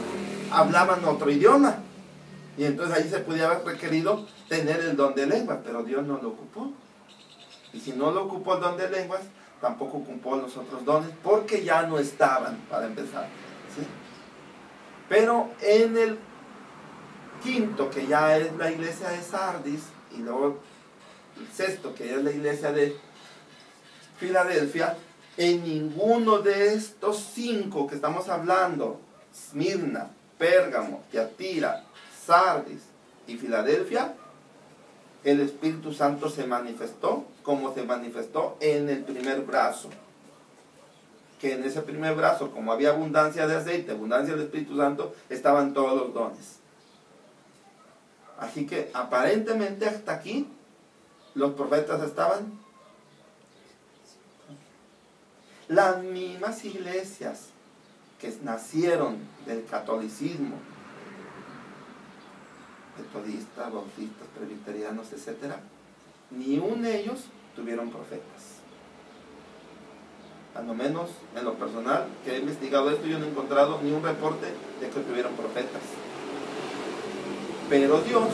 hablaban otro idioma. Y entonces ahí se podía haber requerido tener el don de lenguas, pero Dios no lo ocupó. Y si no lo ocupó el don de lenguas, tampoco ocupó los otros dones, porque ya no estaban, para empezar, ¿sí? Pero en el quinto, que ya es la iglesia de Sardis, y luego el sexto, que ya es la iglesia de Filadelfia, en ninguno de estos cinco que estamos hablando, Esmirna, Pérgamo, Tiatira, Sardis y Filadelfia, el Espíritu Santo se manifestó como se manifestó en el primer brazo. Que en ese primer brazo, como había abundancia de aceite, abundancia del Espíritu Santo, estaban todos los dones. Así que aparentemente hasta aquí los profetas estaban. Las mismas iglesias que nacieron del catolicismo, metodistas, bautistas, presbiterianos, etc., ni uno de ellos tuvieron profetas. A lo menos en lo personal, que he investigado esto, yo no he encontrado ni un reporte de que tuvieron profetas. Pero Dios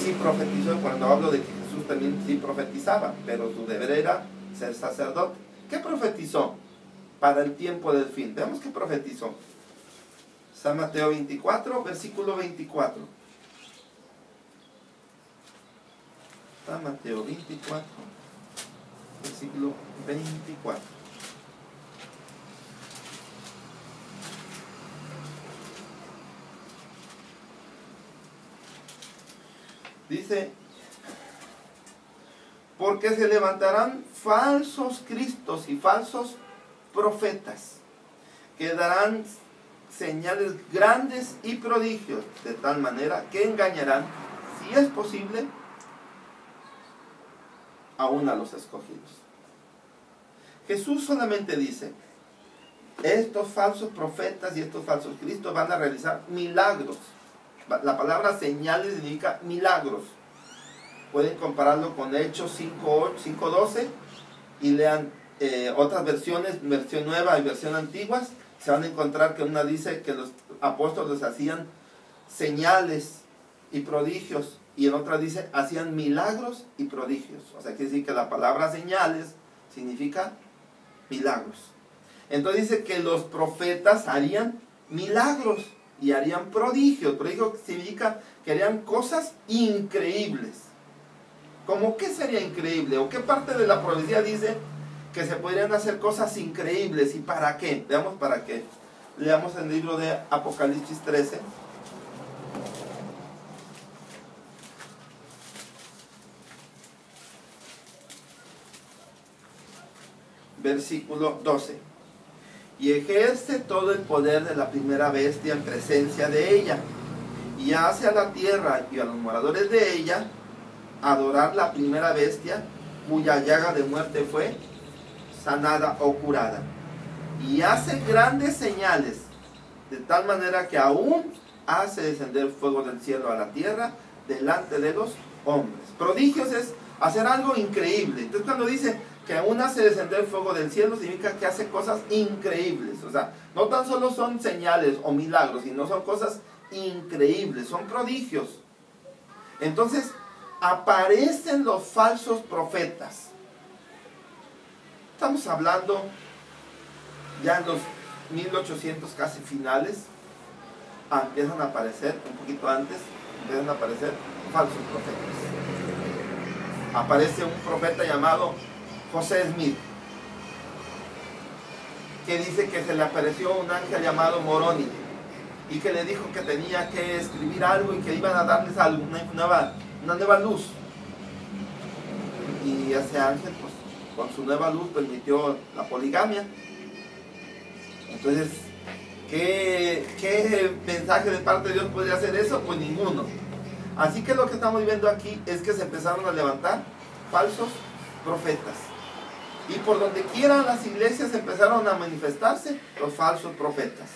sí profetizó. Cuando hablo de que Jesús también sí profetizaba, pero su deber era ser sacerdote. ¿Qué profetizó para el tiempo del fin? Veamos qué profetizó. San Mateo 24, versículo 24. San Mateo 24, versículo 24. Dice: porque se levantarán falsos cristos y falsos profetas, que darán señales grandes y prodigios, de tal manera que engañarán, si es posible, aún a los escogidos. Jesús solamente dice: estos falsos profetas y estos falsos cristos van a realizar milagros. La palabra señales significa milagros. Pueden compararlo con Hechos 5:12 y lean otras versiones, versión nueva y versión antiguas. Se van a encontrar que una dice que los apóstoles hacían señales y prodigios, y en otra dice hacían milagros y prodigios. O sea, quiere decir que la palabra señales significa milagros. Entonces dice que los profetas harían milagros y harían prodigios. Prodigio significa que harían cosas increíbles. ¿Cómo qué sería increíble? ¿O qué parte de la profecía dice que se podrían hacer cosas increíbles? ¿Y para qué? Veamos para qué. Leamos el libro de Apocalipsis 13. Versículo 12. Y ejerce todo el poder de la primera bestia en presencia de ella, y hace a la tierra y a los moradores de ella adorar la primera bestia, cuya llaga de muerte fue sanada o curada. Y hace grandes señales, de tal manera que aún hace descender fuego del cielo a la tierra delante de los hombres. Prodigios es hacer algo increíble. Entonces cuando dice que aún hace descender fuego del cielo, significa que hace cosas increíbles. O sea, no tan solo son señales o milagros, sino son cosas increíbles, son prodigios. Entonces aparecen los falsos profetas. Estamos hablando ya en los 1800 casi finales. Empiezan a aparecer, un poquito antes, empiezan a aparecer falsos profetas. Aparece un profeta llamado José Smith, que dice que se le apareció un ángel llamado Moroni y que le dijo que tenía que escribir algo y que iban a darles algo, una nueva luz. Y ese ángel, pues, con su nueva luz permitió la poligamia. Entonces, ¿qué mensaje de parte de Dios podría hacer eso? Pues ninguno. Así que lo que estamos viendo aquí es que se empezaron a levantar falsos profetas. Y por donde quiera las iglesias empezaron a manifestarse los falsos profetas.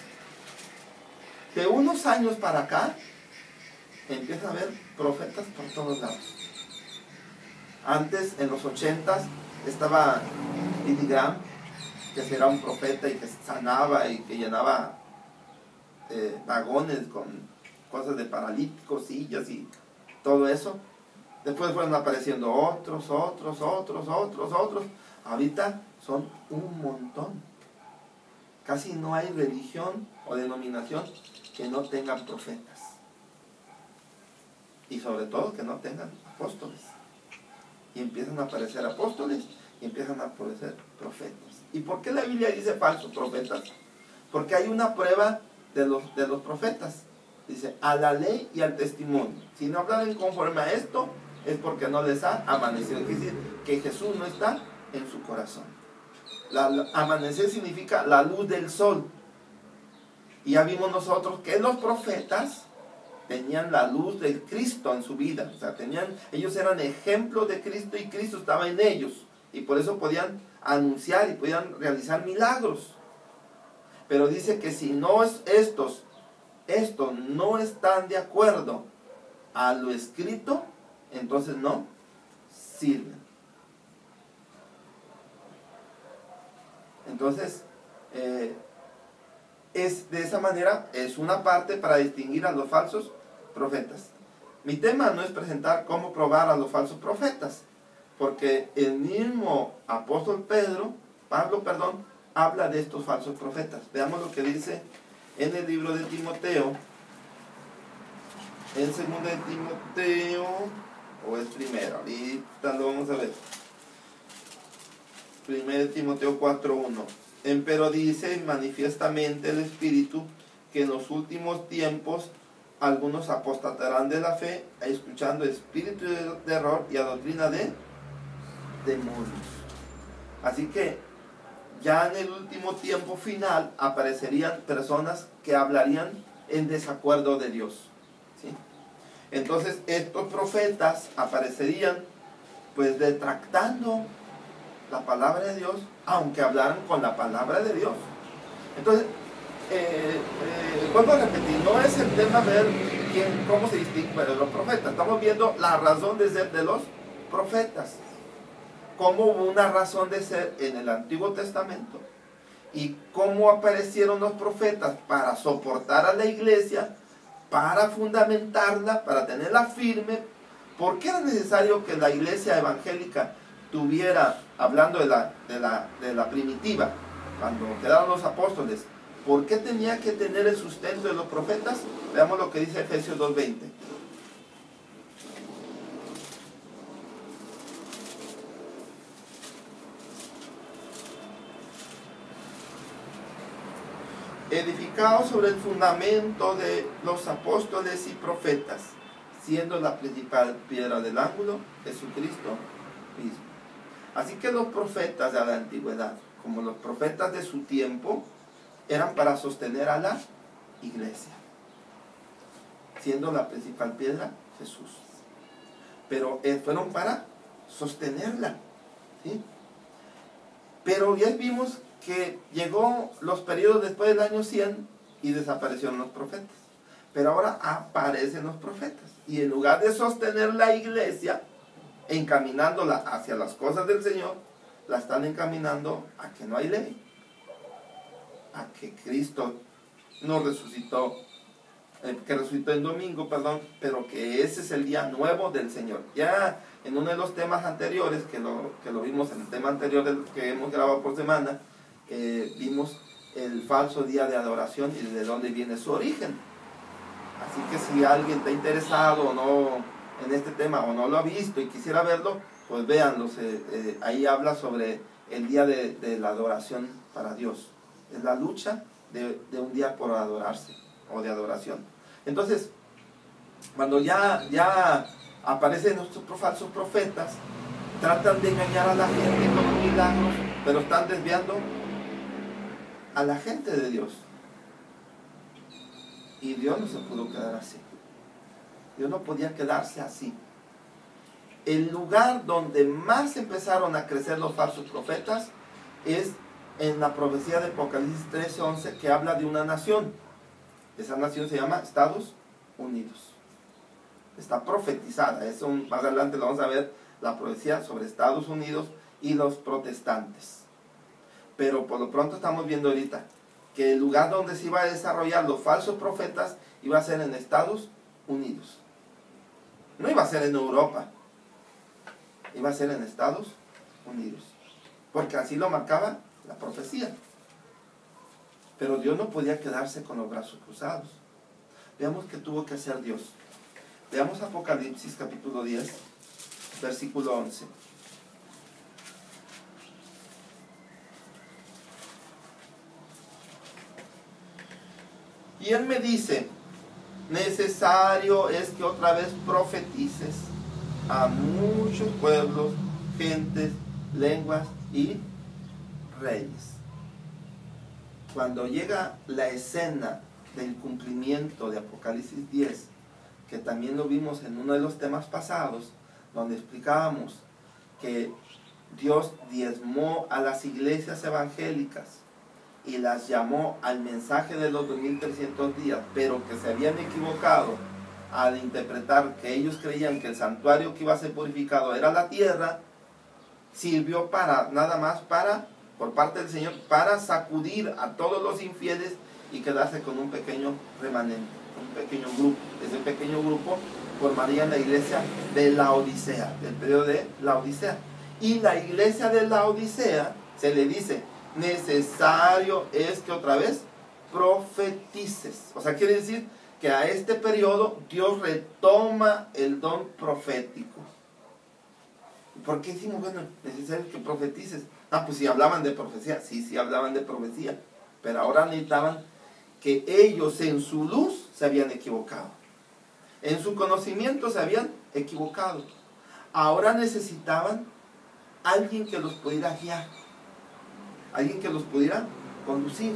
De unos años para acá, empieza a haber profetas por todos lados. Antes, en los 80s, estaba Billy Graham, que era un profeta y que sanaba y que llenaba vagones con cosas de paralíticos, sillas y todo eso. Después fueron apareciendo otros. Ahorita son un montón. Casi no hay religión o denominación que no tengan profetas. Y sobre todo que no tengan apóstoles. Y empiezan a aparecer apóstoles y empiezan a aparecer profetas. ¿Y por qué la Biblia dice falsos profetas? Porque hay una prueba de los profetas. Dice, a la ley y al testimonio. Si no hablan conforme a esto, es porque no les ha amanecido. Quiere decir que Jesús no está en su corazón. Amanecer significa la luz del sol. Y ya vimos nosotros que los profetas tenían la luz de Cristo en su vida. O sea, ellos eran ejemplos de Cristo y Cristo estaba en ellos. Y por eso podían anunciar y podían realizar milagros. Pero dice que si no es estos no están de acuerdo a lo escrito, entonces no sirven. Entonces, es de esa manera, es una parte para distinguir a los falsos profetas. Mi tema no es presentar cómo probar a los falsos profetas, porque el mismo apóstol Pablo, habla de estos falsos profetas. Veamos lo que dice en el libro de Timoteo, en 2 de Timoteo, o es primero, ahorita lo vamos a ver. 1 de Timoteo 4:1. Empero dice manifiestamente el Espíritu que en los últimos tiempos algunos apostatarán de la fe, escuchando espíritu de error y a doctrina de demonios. Así que ya en el último tiempo final aparecerían personas que hablarían en desacuerdo de Dios, ¿sí? Entonces estos profetas aparecerían pues detractando la palabra de Dios, aunque hablaran con la palabra de Dios. Entonces, vuelvo a repetir, no es el tema ver cómo se distingue de los profetas. Estamos viendo la razón de ser de los profetas. Cómo hubo una razón de ser en el Antiguo Testamento y cómo aparecieron los profetas para soportar a la iglesia, para fundamentarla, para tenerla firme. ¿Por qué era necesario que la iglesia evangélica tuviera, hablando de la primitiva, cuando quedaron los apóstoles, ¿por qué tenía que tener el sustento de los profetas? Veamos lo que dice Efesios 2:20. Edificado sobre el fundamento de los apóstoles y profetas, siendo la principal piedra del ángulo Jesucristo mismo. Así que los profetas de la antigüedad, como los profetas de su tiempo, eran para sostener a la iglesia, siendo la principal piedra Jesús. Pero fueron para sostenerla, ¿sí? Pero ya vimos que llegó los periodos después del año 100 y desaparecieron los profetas. Pero ahora aparecen los profetas. Y en lugar de sostener la iglesia, encaminándola hacia las cosas del Señor, la están encaminando a que no hay ley, a que Cristo no resucitó, que resucitó el domingo, perdón, pero que ese es el día nuevo del Señor. Ya en uno de los temas anteriores, que lo vimos en el tema anterior que hemos grabado por semana, vimos el falso día de adoración y de dónde viene su origen. Así que si alguien está interesado o no en este tema o no lo ha visto y quisiera verlo, pues véanlo. Ahí habla sobre el día de la adoración para Dios. Es la lucha de un día por adorarse o de adoración. Entonces, cuando ya aparecen nuestros falsos profetas, tratan de engañar a la gente con los milagros, pero están desviando a la gente de Dios. Y Dios no se pudo quedar así. Dios no podía quedarse así. El lugar donde más empezaron a crecer los falsos profetas es en la profecía de Apocalipsis 13:11, que habla de una nación. Esa nación se llama Estados Unidos. Está profetizada. Eso más adelante lo vamos a ver, la profecía sobre Estados Unidos y los protestantes. Pero por lo pronto estamos viendo ahorita que el lugar donde se iba a desarrollar los falsos profetas iba a ser en Estados Unidos. No iba a ser en Europa, iba a ser en Estados Unidos, porque así lo marcaba la profecía. Pero Dios no podía quedarse con los brazos cruzados. Veamos qué tuvo que hacer Dios. Veamos Apocalipsis capítulo 10, versículo 11. Y él me dice: necesario es que otra vez profetices a muchos pueblos, gentes, lenguas y reyes. Cuando llega la escena del cumplimiento de Apocalipsis 10, que también lo vimos en uno de los temas pasados, donde explicábamos que Dios diezmó a las iglesias evangélicas y las llamó al mensaje de los 2300 días, pero que se habían equivocado al interpretar que ellos creían que el santuario que iba a ser purificado era la tierra, sirvió para, nada más para, por parte del Señor, para sacudir a todos los infieles y quedarse con un pequeño remanente, un pequeño grupo. Ese pequeño grupo formaría la iglesia de Laodicea, del periodo de Laodicea. Y la iglesia de Laodicea se le dice: necesario es que otra vez profetices. O sea, quiere decir que a este periodo Dios retoma el don profético. ¿Por qué decimos, bueno, necesario que profetices? Ah, pues si hablaban de profecía, sí hablaban de profecía, pero ahora necesitaban que ellos en su luz se habían equivocado, en su conocimiento se habían equivocado. Ahora necesitaban alguien que los pudiera guiar, alguien que los pudiera conducir.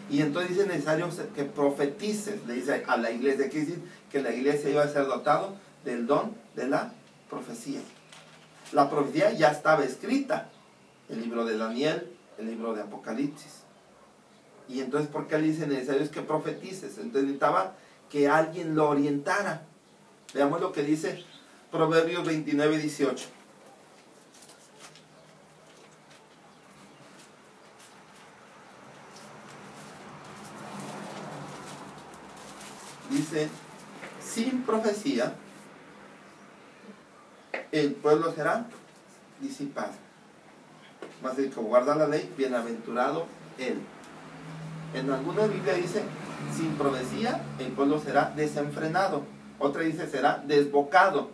Y entonces dice: necesario que profetices, le dice a la iglesia. Quiere decir que la iglesia iba a ser dotado del don de la profecía. La profecía ya estaba escrita, el libro de Daniel, el libro de Apocalipsis. Y entonces, ¿por qué le dice necesario es que profetices? Entonces necesitaba que alguien lo orientara. Veamos lo que dice Proverbios 29:18. Dice: sin profecía el pueblo será disipado. Más el que guarda la ley, bienaventurado él. En alguna Biblia dice, sin profecía el pueblo será desenfrenado. Otra dice, será desbocado.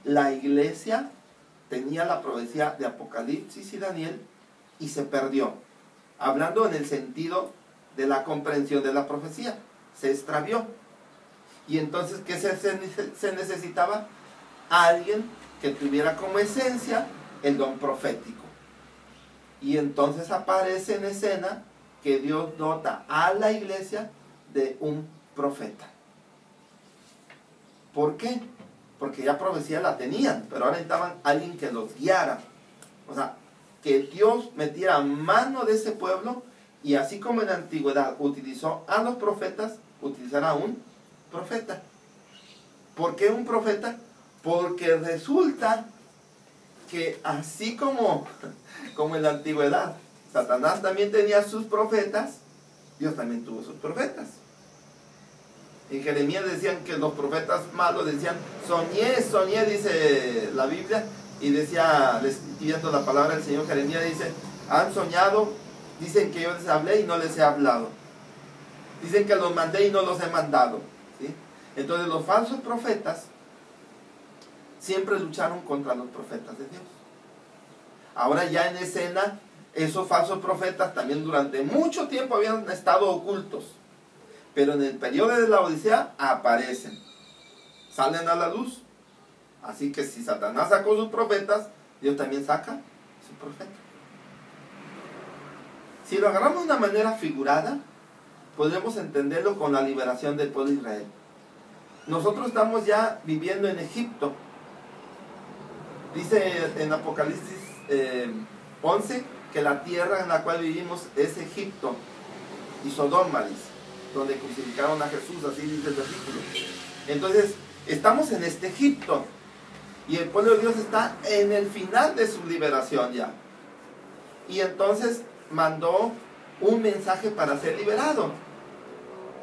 La iglesia tenía la profecía de Apocalipsis y Daniel y se perdió. Hablando en el sentido de la comprensión de la profecía, se extravió. Y entonces, ¿qué se necesitaba? Alguien que tuviera como esencia el don profético. Y entonces aparece en escena que Dios dota a la iglesia de un profeta. ¿Por qué? Porque ya profecía la tenían, pero ahora necesitaban alguien que los guiara. O sea, que Dios metiera mano de ese pueblo y así como en la antigüedad utilizó a los profetas, utilizará a un profeta. ¿Por qué un profeta? Porque resulta que así como en la antigüedad Satanás también tenía sus profetas, Dios también tuvo sus profetas. En Jeremías decían que los profetas malos decían, soñé, dice la Biblia, y decía, viendo la palabra del Señor, Jeremías dice, han soñado, dicen que yo les hablé y no les he hablado. Dicen que los mandé y no los he mandado. ¿Sí? Entonces los falsos profetas siempre lucharon contra los profetas de Dios. Ahora ya en escena, esos falsos profetas también durante mucho tiempo habían estado ocultos. Pero en el periodo de la Odisea aparecen, salen a la luz. Así que si Satanás sacó sus profetas, Dios también saca su profeta. Si lo agarramos de una manera figurada, podemos entenderlo con la liberación del pueblo de Israel. Nosotros estamos ya viviendo en Egipto. Dice en Apocalipsis 11 que la tierra en la cual vivimos es Egipto y Sodoma, dice, donde crucificaron a Jesús, así dice el versículo. Entonces, estamos en este Egipto y el pueblo de Dios está en el final de su liberación ya. Y entonces mandó un mensaje para ser liberado.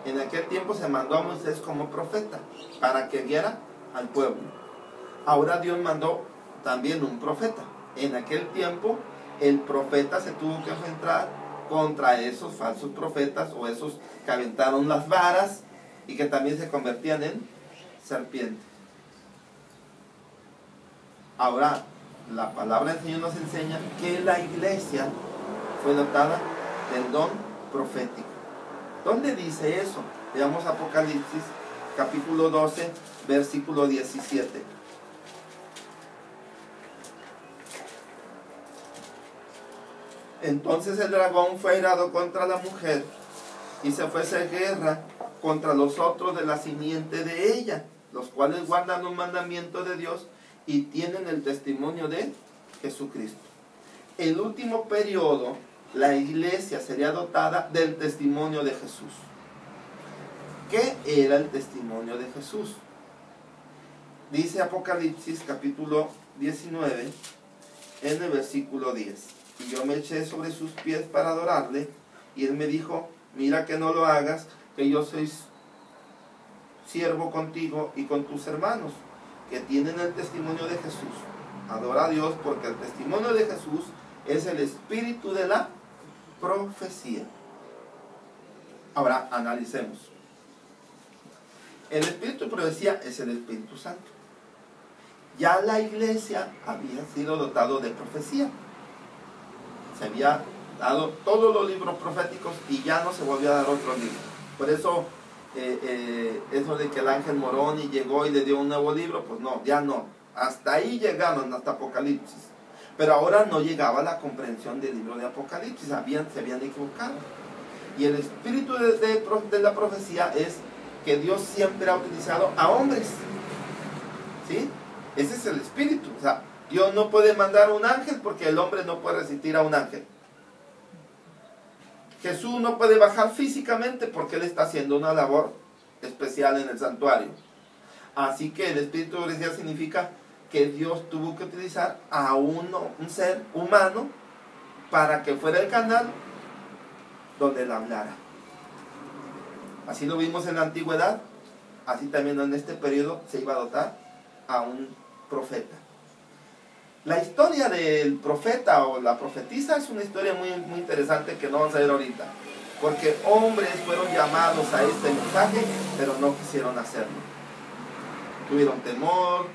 En aquel tiempo se mandó a Moisés como profeta para que guiara al pueblo. Ahora Dios mandó también un profeta. En aquel tiempo el profeta se tuvo que enfrentar contra esos falsos profetas o esos que aventaron las varas y que también se convertían en serpientes. Ahora la palabra del Señor nos enseña que la iglesia fue dotada del don profético. ¿Dónde dice eso? Veamos Apocalipsis capítulo 12 versículo 17. Entonces el dragón fue airado contra la mujer y se fue a hacer guerra contra los otros de la simiente de ella, los cuales guardan los mandamientos de Dios y tienen el testimonio de Jesucristo. El último periodo, la iglesia sería dotada del testimonio de Jesús. ¿Qué era el testimonio de Jesús? Dice Apocalipsis capítulo 19 en el versículo 10. Y yo me eché sobre sus pies para adorarle, y él me dijo, mira que no lo hagas, que yo soy siervo contigo y con tus hermanos, que tienen el testimonio de Jesús. Adora a Dios, porque el testimonio de Jesús es el espíritu de la profecía. Ahora analicemos. El espíritu de profecía es el Espíritu Santo. Ya la iglesia había sido dotado de profecía. Se había dado todos los libros proféticos y ya no se volvió a dar otro libro. Por eso, eso de que el ángel Moroni llegó y le dio un nuevo libro, pues no, ya no. Hasta ahí llegaron, hasta Apocalipsis. Pero ahora no llegaba la comprensión del libro de Apocalipsis, se habían equivocado. Y el espíritu de la profecía es que Dios siempre ha utilizado a hombres. ¿Sí? Ese es el espíritu. O sea, Dios no puede mandar un ángel porque el hombre no puede resistir a un ángel. Jesús no puede bajar físicamente porque Él está haciendo una labor especial en el santuario. Así que el espíritu de profecía significa que Dios tuvo que utilizar a un ser humano para que fuera el canal donde Él hablara. Así lo vimos en la antigüedad, así también en este periodo se iba a dotar a un profeta. La historia del profeta o la profetisa es una historia muy, muy interesante que no vamos a ver ahorita. Porque hombres fueron llamados a este mensaje, pero no quisieron hacerlo. Tuvieron temor,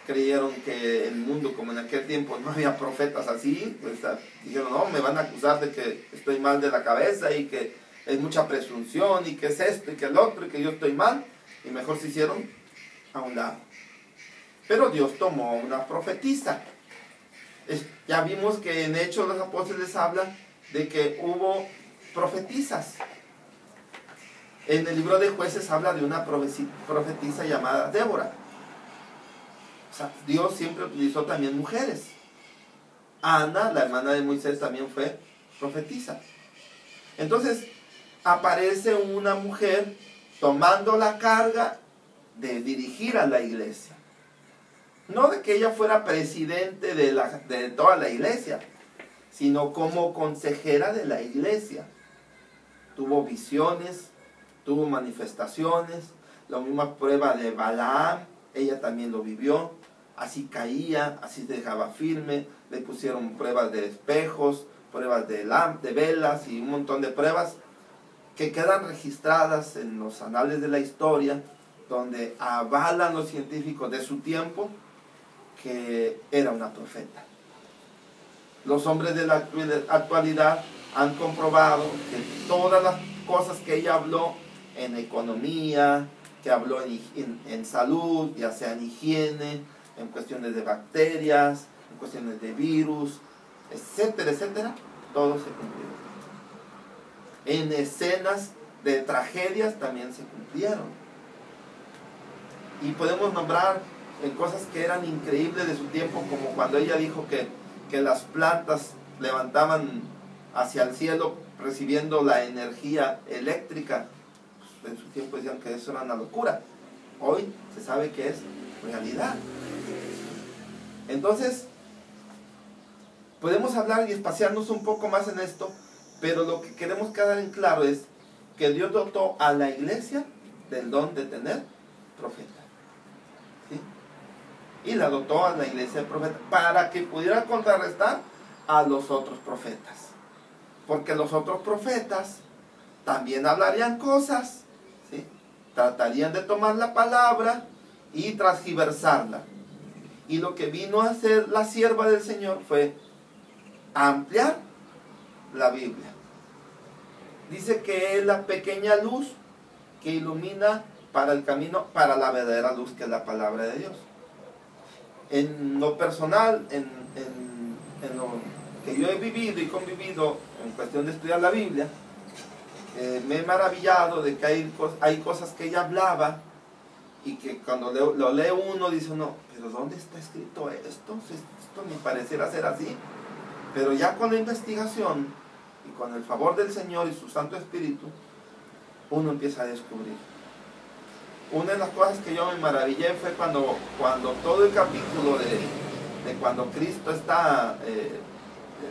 creyeron que el mundo, como en aquel tiempo no había profetas así, pues dijeron, no, me van a acusar de que estoy mal de la cabeza y que es mucha presunción y que es esto y que el otro y que yo estoy mal. Y mejor se hicieron a un lado. Pero Dios tomó una profetisa. Ya vimos que en Hechos los apóstoles hablan de que hubo profetisas. En el libro de Jueces habla de una profetisa llamada Débora. O sea, Dios siempre utilizó también mujeres. Ana, la hermana de Moisés, también fue profetisa. Entonces aparece una mujer tomando la carga de dirigir a la iglesia. No de que ella fuera presidente de toda la iglesia, sino como consejera de la iglesia. Tuvo visiones, tuvo manifestaciones, la misma prueba de Balaam, ella también lo vivió. Así caía, así dejaba firme, le pusieron pruebas de espejos, pruebas de velas y un montón de pruebas que quedan registradas en los anales de la historia, donde avalan los científicos de su tiempo que era una profeta. Los hombres de la actualidad han comprobado que todas las cosas que ella habló en economía, que habló en salud, ya sea en higiene, en cuestiones de bacterias, en cuestiones de virus, etcétera, etcétera, todo se cumplió. En escenas de tragedias también se cumplieron. Y podemos nombrar en cosas que eran increíbles de su tiempo, como cuando ella dijo que las plantas levantaban hacia el cielo recibiendo la energía eléctrica. Pues en su tiempo decían que eso era una locura. Hoy se sabe que es realidad. Entonces, podemos hablar y espaciarnos un poco más en esto, pero lo que queremos quedar en claro es que Dios dotó a la iglesia del don de tener profeta. ¿Sí? Y la dotó a la iglesia de profeta para que pudiera contrarrestar a los otros profetas. Porque los otros profetas también hablarían cosas, ¿sí? Tratarían de tomar la palabra y transgiversarla. Y lo que vino a hacer la sierva del Señor fue ampliar la Biblia. Dice que es la pequeña luz que ilumina para el camino, para la verdadera luz que es la palabra de Dios. En lo personal, en lo que yo he vivido y convivido en cuestión de estudiar la Biblia, me he maravillado de que hay cosas que ella hablaba y que cuando lo lee uno dice uno, pero ¿dónde está escrito esto? Esto me pareciera ser así. Pero ya con la investigación y con el favor del Señor y su Santo Espíritu, uno empieza a descubrir. Una de las cosas que yo me maravillé fue cuando todo el capítulo de cuando Cristo está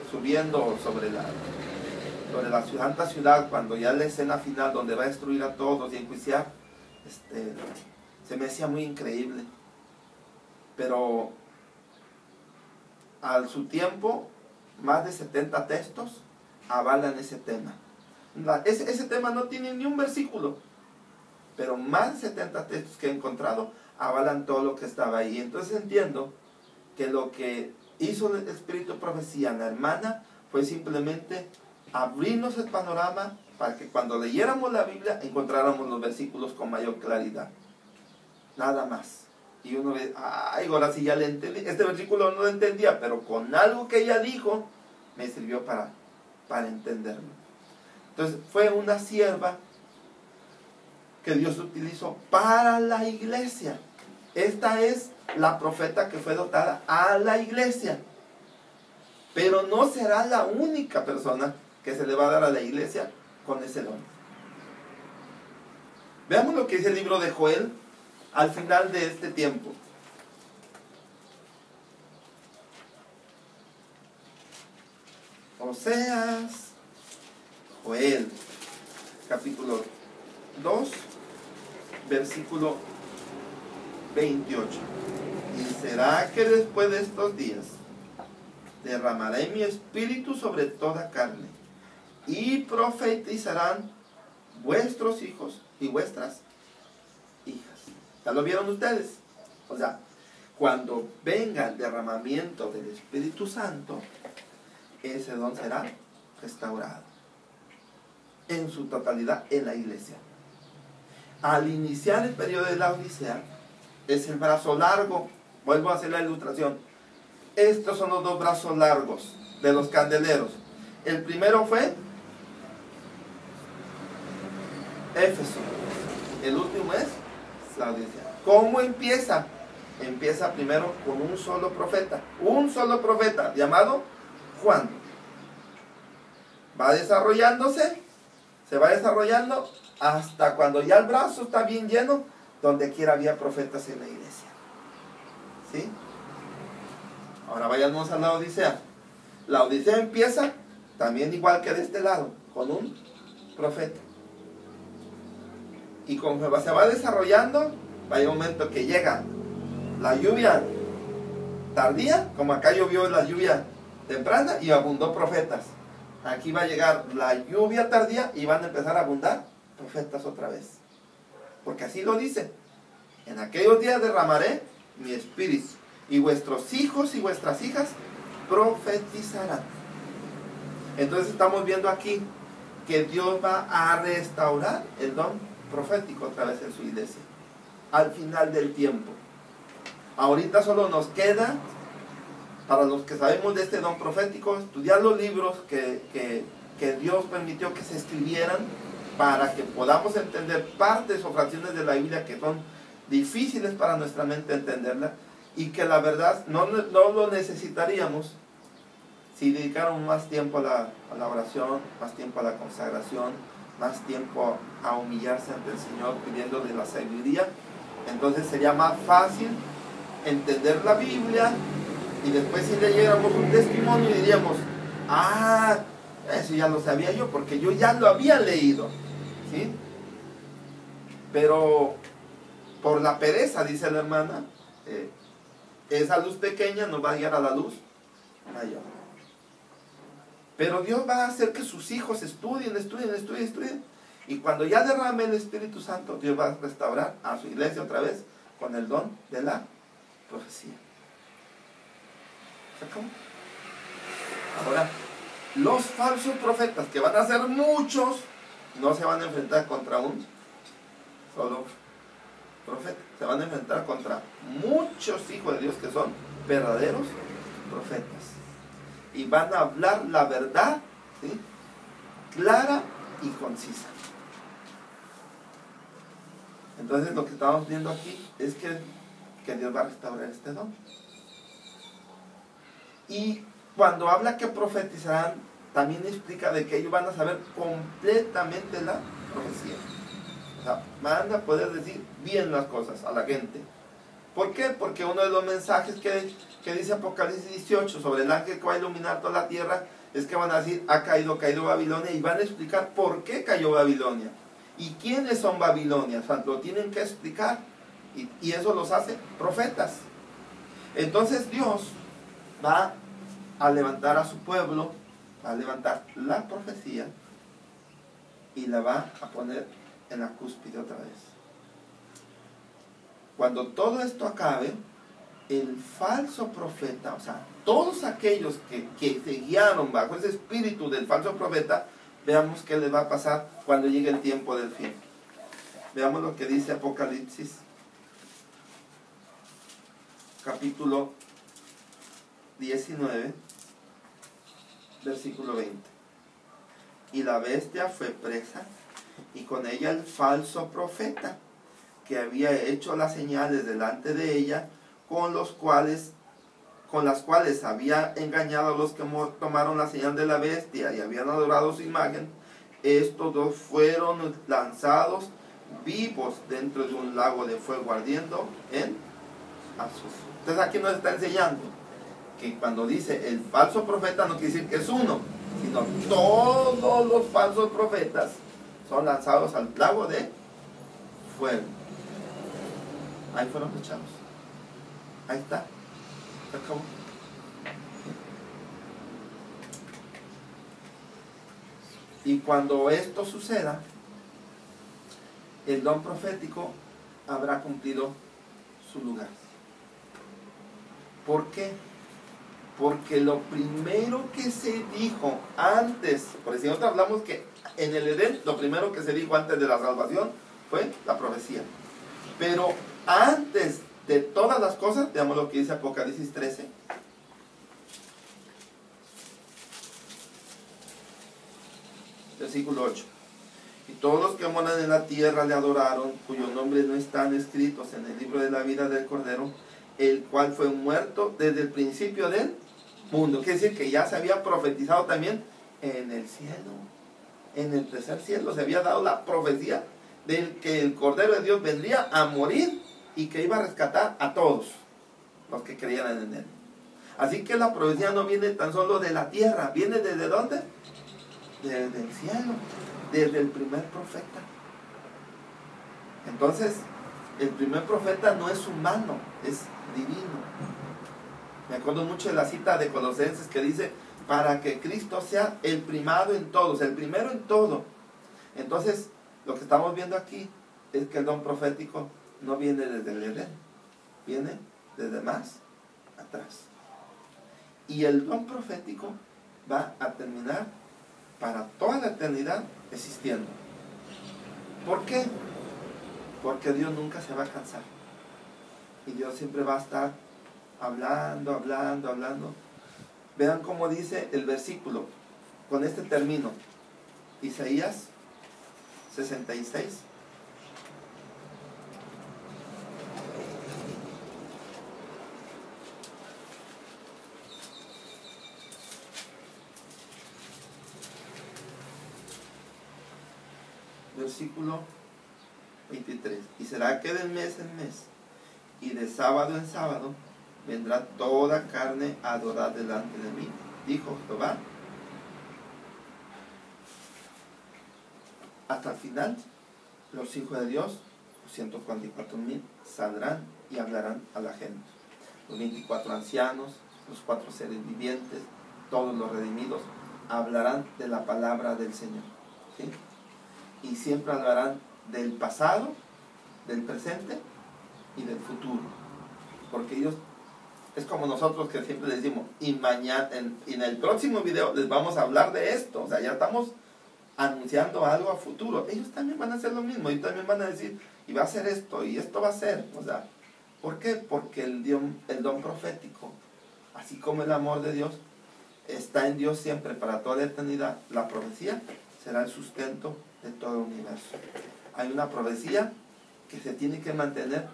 subiendo sobre la santa ciudad, cuando ya es la escena final donde va a destruir a todos y enjuiciar, se me hacía muy increíble. Pero a su tiempo, más de 70 textos avalan ese tema. Ese tema no tiene ni un versículo, pero más de 70 textos que he encontrado avalan todo lo que estaba ahí. Entonces entiendo que lo que hizo el Espíritu de Profecía en la hermana fue simplemente abrirnos el panorama para que cuando leyéramos la Biblia encontráramos los versículos con mayor claridad. Nada más. Y uno ve, ay, ahora sí ya le entendí. Este versículo no lo entendía, pero con algo que ella dijo me sirvió para entenderlo. Entonces fue una sierva que Dios utilizó para la iglesia. Esta es la profeta que fue dotada a la iglesia. Pero no será la única persona que se le va a dar a la iglesia con ese don. Veamos lo que dice el libro de Joel al final de este tiempo. Oseas, Joel, capítulo 2, versículo 28. Y será que después de estos días derramaré mi espíritu sobre toda carne, y profetizarán vuestros hijos y vuestras hijas. ¿Ya lo vieron ustedes? O sea, cuando venga el derramamiento del Espíritu Santo, ese don será restaurado en su totalidad en la iglesia. Al iniciar el periodo de la Odisea, es el brazo largo. Vuelvo a hacer la ilustración. Estos son los dos brazos largos de los candeleros. El primero fue Éfeso. El último es la Odisea. ¿Cómo empieza? Empieza primero con un solo profeta llamado Juan. Va desarrollándose, se va desarrollando hasta cuando ya el brazo está bien lleno, donde quiera había profetas en la iglesia. ¿Sí? Ahora vayamos a la Odisea. La Odisea empieza también igual que de este lado, con un profeta. Y conforme se va desarrollando, va a un momento que llega la lluvia tardía, como acá llovió la lluvia temprana y abundó profetas. Aquí va a llegar la lluvia tardía y van a empezar a abundar profetas otra vez. Porque así lo dice. En aquellos días derramaré mi espíritu, y vuestros hijos y vuestras hijas profetizarán. Entonces estamos viendo aquí que Dios va a restaurar el don profético otra vez en su iglesia, al final del tiempo. Ahorita solo nos queda, para los que sabemos de este don profético, estudiar los libros que Dios permitió que se escribieran para que podamos entender partes o fracciones de la Biblia que son difíciles para nuestra mente entenderla, y que la verdad no lo necesitaríamos si dedicáramos más tiempo a la oración, más tiempo a la consagración, más tiempo a humillarse ante el Señor pidiéndole la sabiduría. Entonces sería más fácil entender la Biblia, y después si leyéramos un testimonio y diríamos, ah, eso ya lo sabía yo porque yo ya lo había leído, ¿sí? Pero por la pereza, dice la hermana, esa luz pequeña nos va a guiar a la luz mayor. Pero Dios va a hacer que sus hijos estudien. Y cuando ya derrame el Espíritu Santo, Dios va a restaurar a su iglesia otra vez con el don de la profecía. ¿Cómo? Ahora, los falsos profetas, que van a ser muchos, no se van a enfrentar contra un solo profeta. Se van a enfrentar contra muchos hijos de Dios que son verdaderos profetas. Y van a hablar la verdad, ¿sí?, clara y concisa. Entonces lo que estamos viendo aquí es que Dios va a restaurar este don. Y cuando habla que profetizarán, también explica de que ellos van a saber completamente la profecía. O sea, van a poder decir bien las cosas a la gente. ¿Por qué? Porque uno de los mensajes que dice Apocalipsis 18 sobre el ángel que va a iluminar toda la tierra es que van a decir, ha caído Babilonia, y van a explicar por qué cayó Babilonia y quiénes son Babilonia. O sea, lo tienen que explicar, y eso los hace profetas. Entonces Dios va a levantar a su pueblo, va a levantar la profecía y la va a poner en la cúspide otra vez. Cuando todo esto acabe, el falso profeta, o sea, todos aquellos que se guiaron bajo ese espíritu del falso profeta, veamos qué les va a pasar cuando llegue el tiempo del fin. Veamos lo que dice Apocalipsis, capítulo 19, versículo 20. Y la bestia fue presa, y con ella el falso profeta, que había hecho las señales delante de ella, con las cuales había engañado a los que tomaron la señal de la bestia y habían adorado su imagen. Estos dos fueron lanzados vivos dentro de un lago de fuego ardiendo en azufre. Entonces aquí nos está enseñando que cuando dice el falso profeta no quiere decir que es uno, sino todos los falsos profetas son lanzados al lago de fuego. Ahí fueron echados. Ahí está. ¿Cómo? Y cuando esto suceda, el don profético habrá cumplido su lugar. ¿Por qué? Porque lo primero que se dijo antes, por si nosotros hablamos que en el Edén, lo primero que se dijo antes de la salvación fue la profecía. Pero antes de todas las cosas, veamos lo que dice Apocalipsis 13. Versículo 8. Y todos los que moran en la tierra le adoraron, cuyos nombres no están escritos en el libro de la vida del Cordero, el cual fue muerto desde el principio del mundo. Quiere decir que ya se había profetizado también en el cielo. En el tercer cielo se había dado la profecía de que el Cordero de Dios vendría a morir y que iba a rescatar a todos los que creían en él. Así que la profecía no viene tan solo de la tierra, viene desde ¿dónde? Desde el cielo, desde el primer profeta. Entonces, el primer profeta no es humano, es divino. Me acuerdo mucho de la cita de Colosenses que dice, para que Cristo sea el primado en todos, el primero en todo. Entonces, lo que estamos viendo aquí es que el don profético no viene desde el Edén, viene desde más atrás. Y el don profético va a terminar para toda la eternidad existiendo. ¿Por qué? Porque Dios nunca se va a cansar. Y Dios siempre va a estar hablando. Vean cómo dice el versículo. Con este término. Isaías 66. Versículo 23. Y será que de mes en mes y de sábado en sábado vendrá toda carne a adorar delante de mí, dijo Jehová. Hasta el final, los hijos de Dios, los 144,000, saldrán y hablarán a la gente. Los 24 ancianos, los 4 seres vivientes, todos los redimidos, hablarán de la palabra del Señor. ¿Sí? Y siempre hablarán del pasado, del presente y del futuro. Porque ellos, es como nosotros que siempre les decimos, y mañana, en el próximo video les vamos a hablar de esto. O sea, ya estamos anunciando algo a futuro. Ellos también van a hacer lo mismo. Ellos también van a decir, y va a ser esto, y esto va a ser. O sea, ¿por qué? Porque el don profético, así como el amor de Dios, está en Dios siempre para toda la eternidad. La profecía será el sustento de todo el universo. Hay una profecía que se tiene que mantener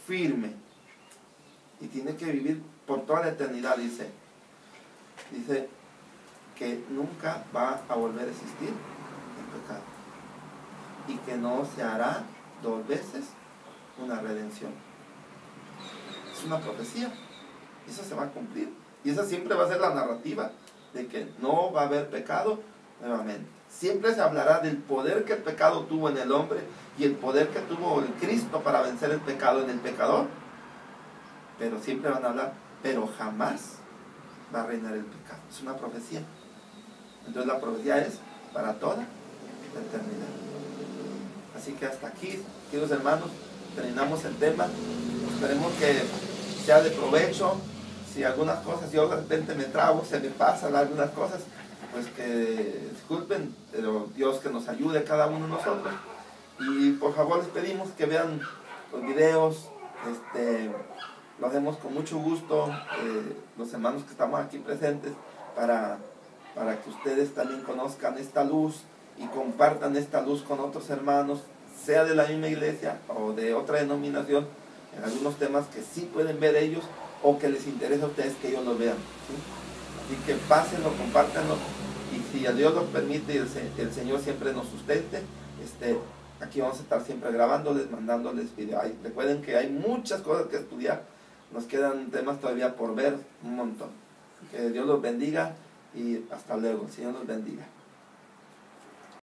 firme y tiene que vivir por toda la eternidad. Dice que nunca va a volver a existir el pecado y que no se hará 2 veces una redención. Es una profecía, eso se va a cumplir y esa siempre va a ser la narrativa de que no va a haber pecado nuevamente. Siempre se hablará del poder que el pecado tuvo en el hombre y el poder que tuvo el Cristo para vencer el pecado en el pecador. Pero siempre van a hablar, pero jamás va a reinar el pecado. Es una profecía. Entonces la profecía es para toda la eternidad. Así que hasta aquí, queridos hermanos, terminamos el tema. Esperemos que sea de provecho. Si algunas cosas yo de repente me trabo, se me pasan algunas cosas, pues que disculpen, pero Dios que nos ayude a cada uno de nosotros. Y por favor les pedimos que vean los videos, lo hacemos con mucho gusto, los hermanos que estamos aquí presentes, para que ustedes también conozcan esta luz y compartan esta luz con otros hermanos, sea de la misma iglesia o de otra denominación, en algunos temas que sí pueden ver ellos o que les interesa a ustedes que ellos lo vean, ¿sí? Así que pásenlo, compártanlo, y si a Dios lo permite y el Señor siempre nos sustente, aquí vamos a estar siempre grabándoles, mandándoles videos. Recuerden que hay muchas cosas que estudiar, nos quedan temas todavía por ver, un montón. Que Dios los bendiga y hasta luego, el Señor los bendiga.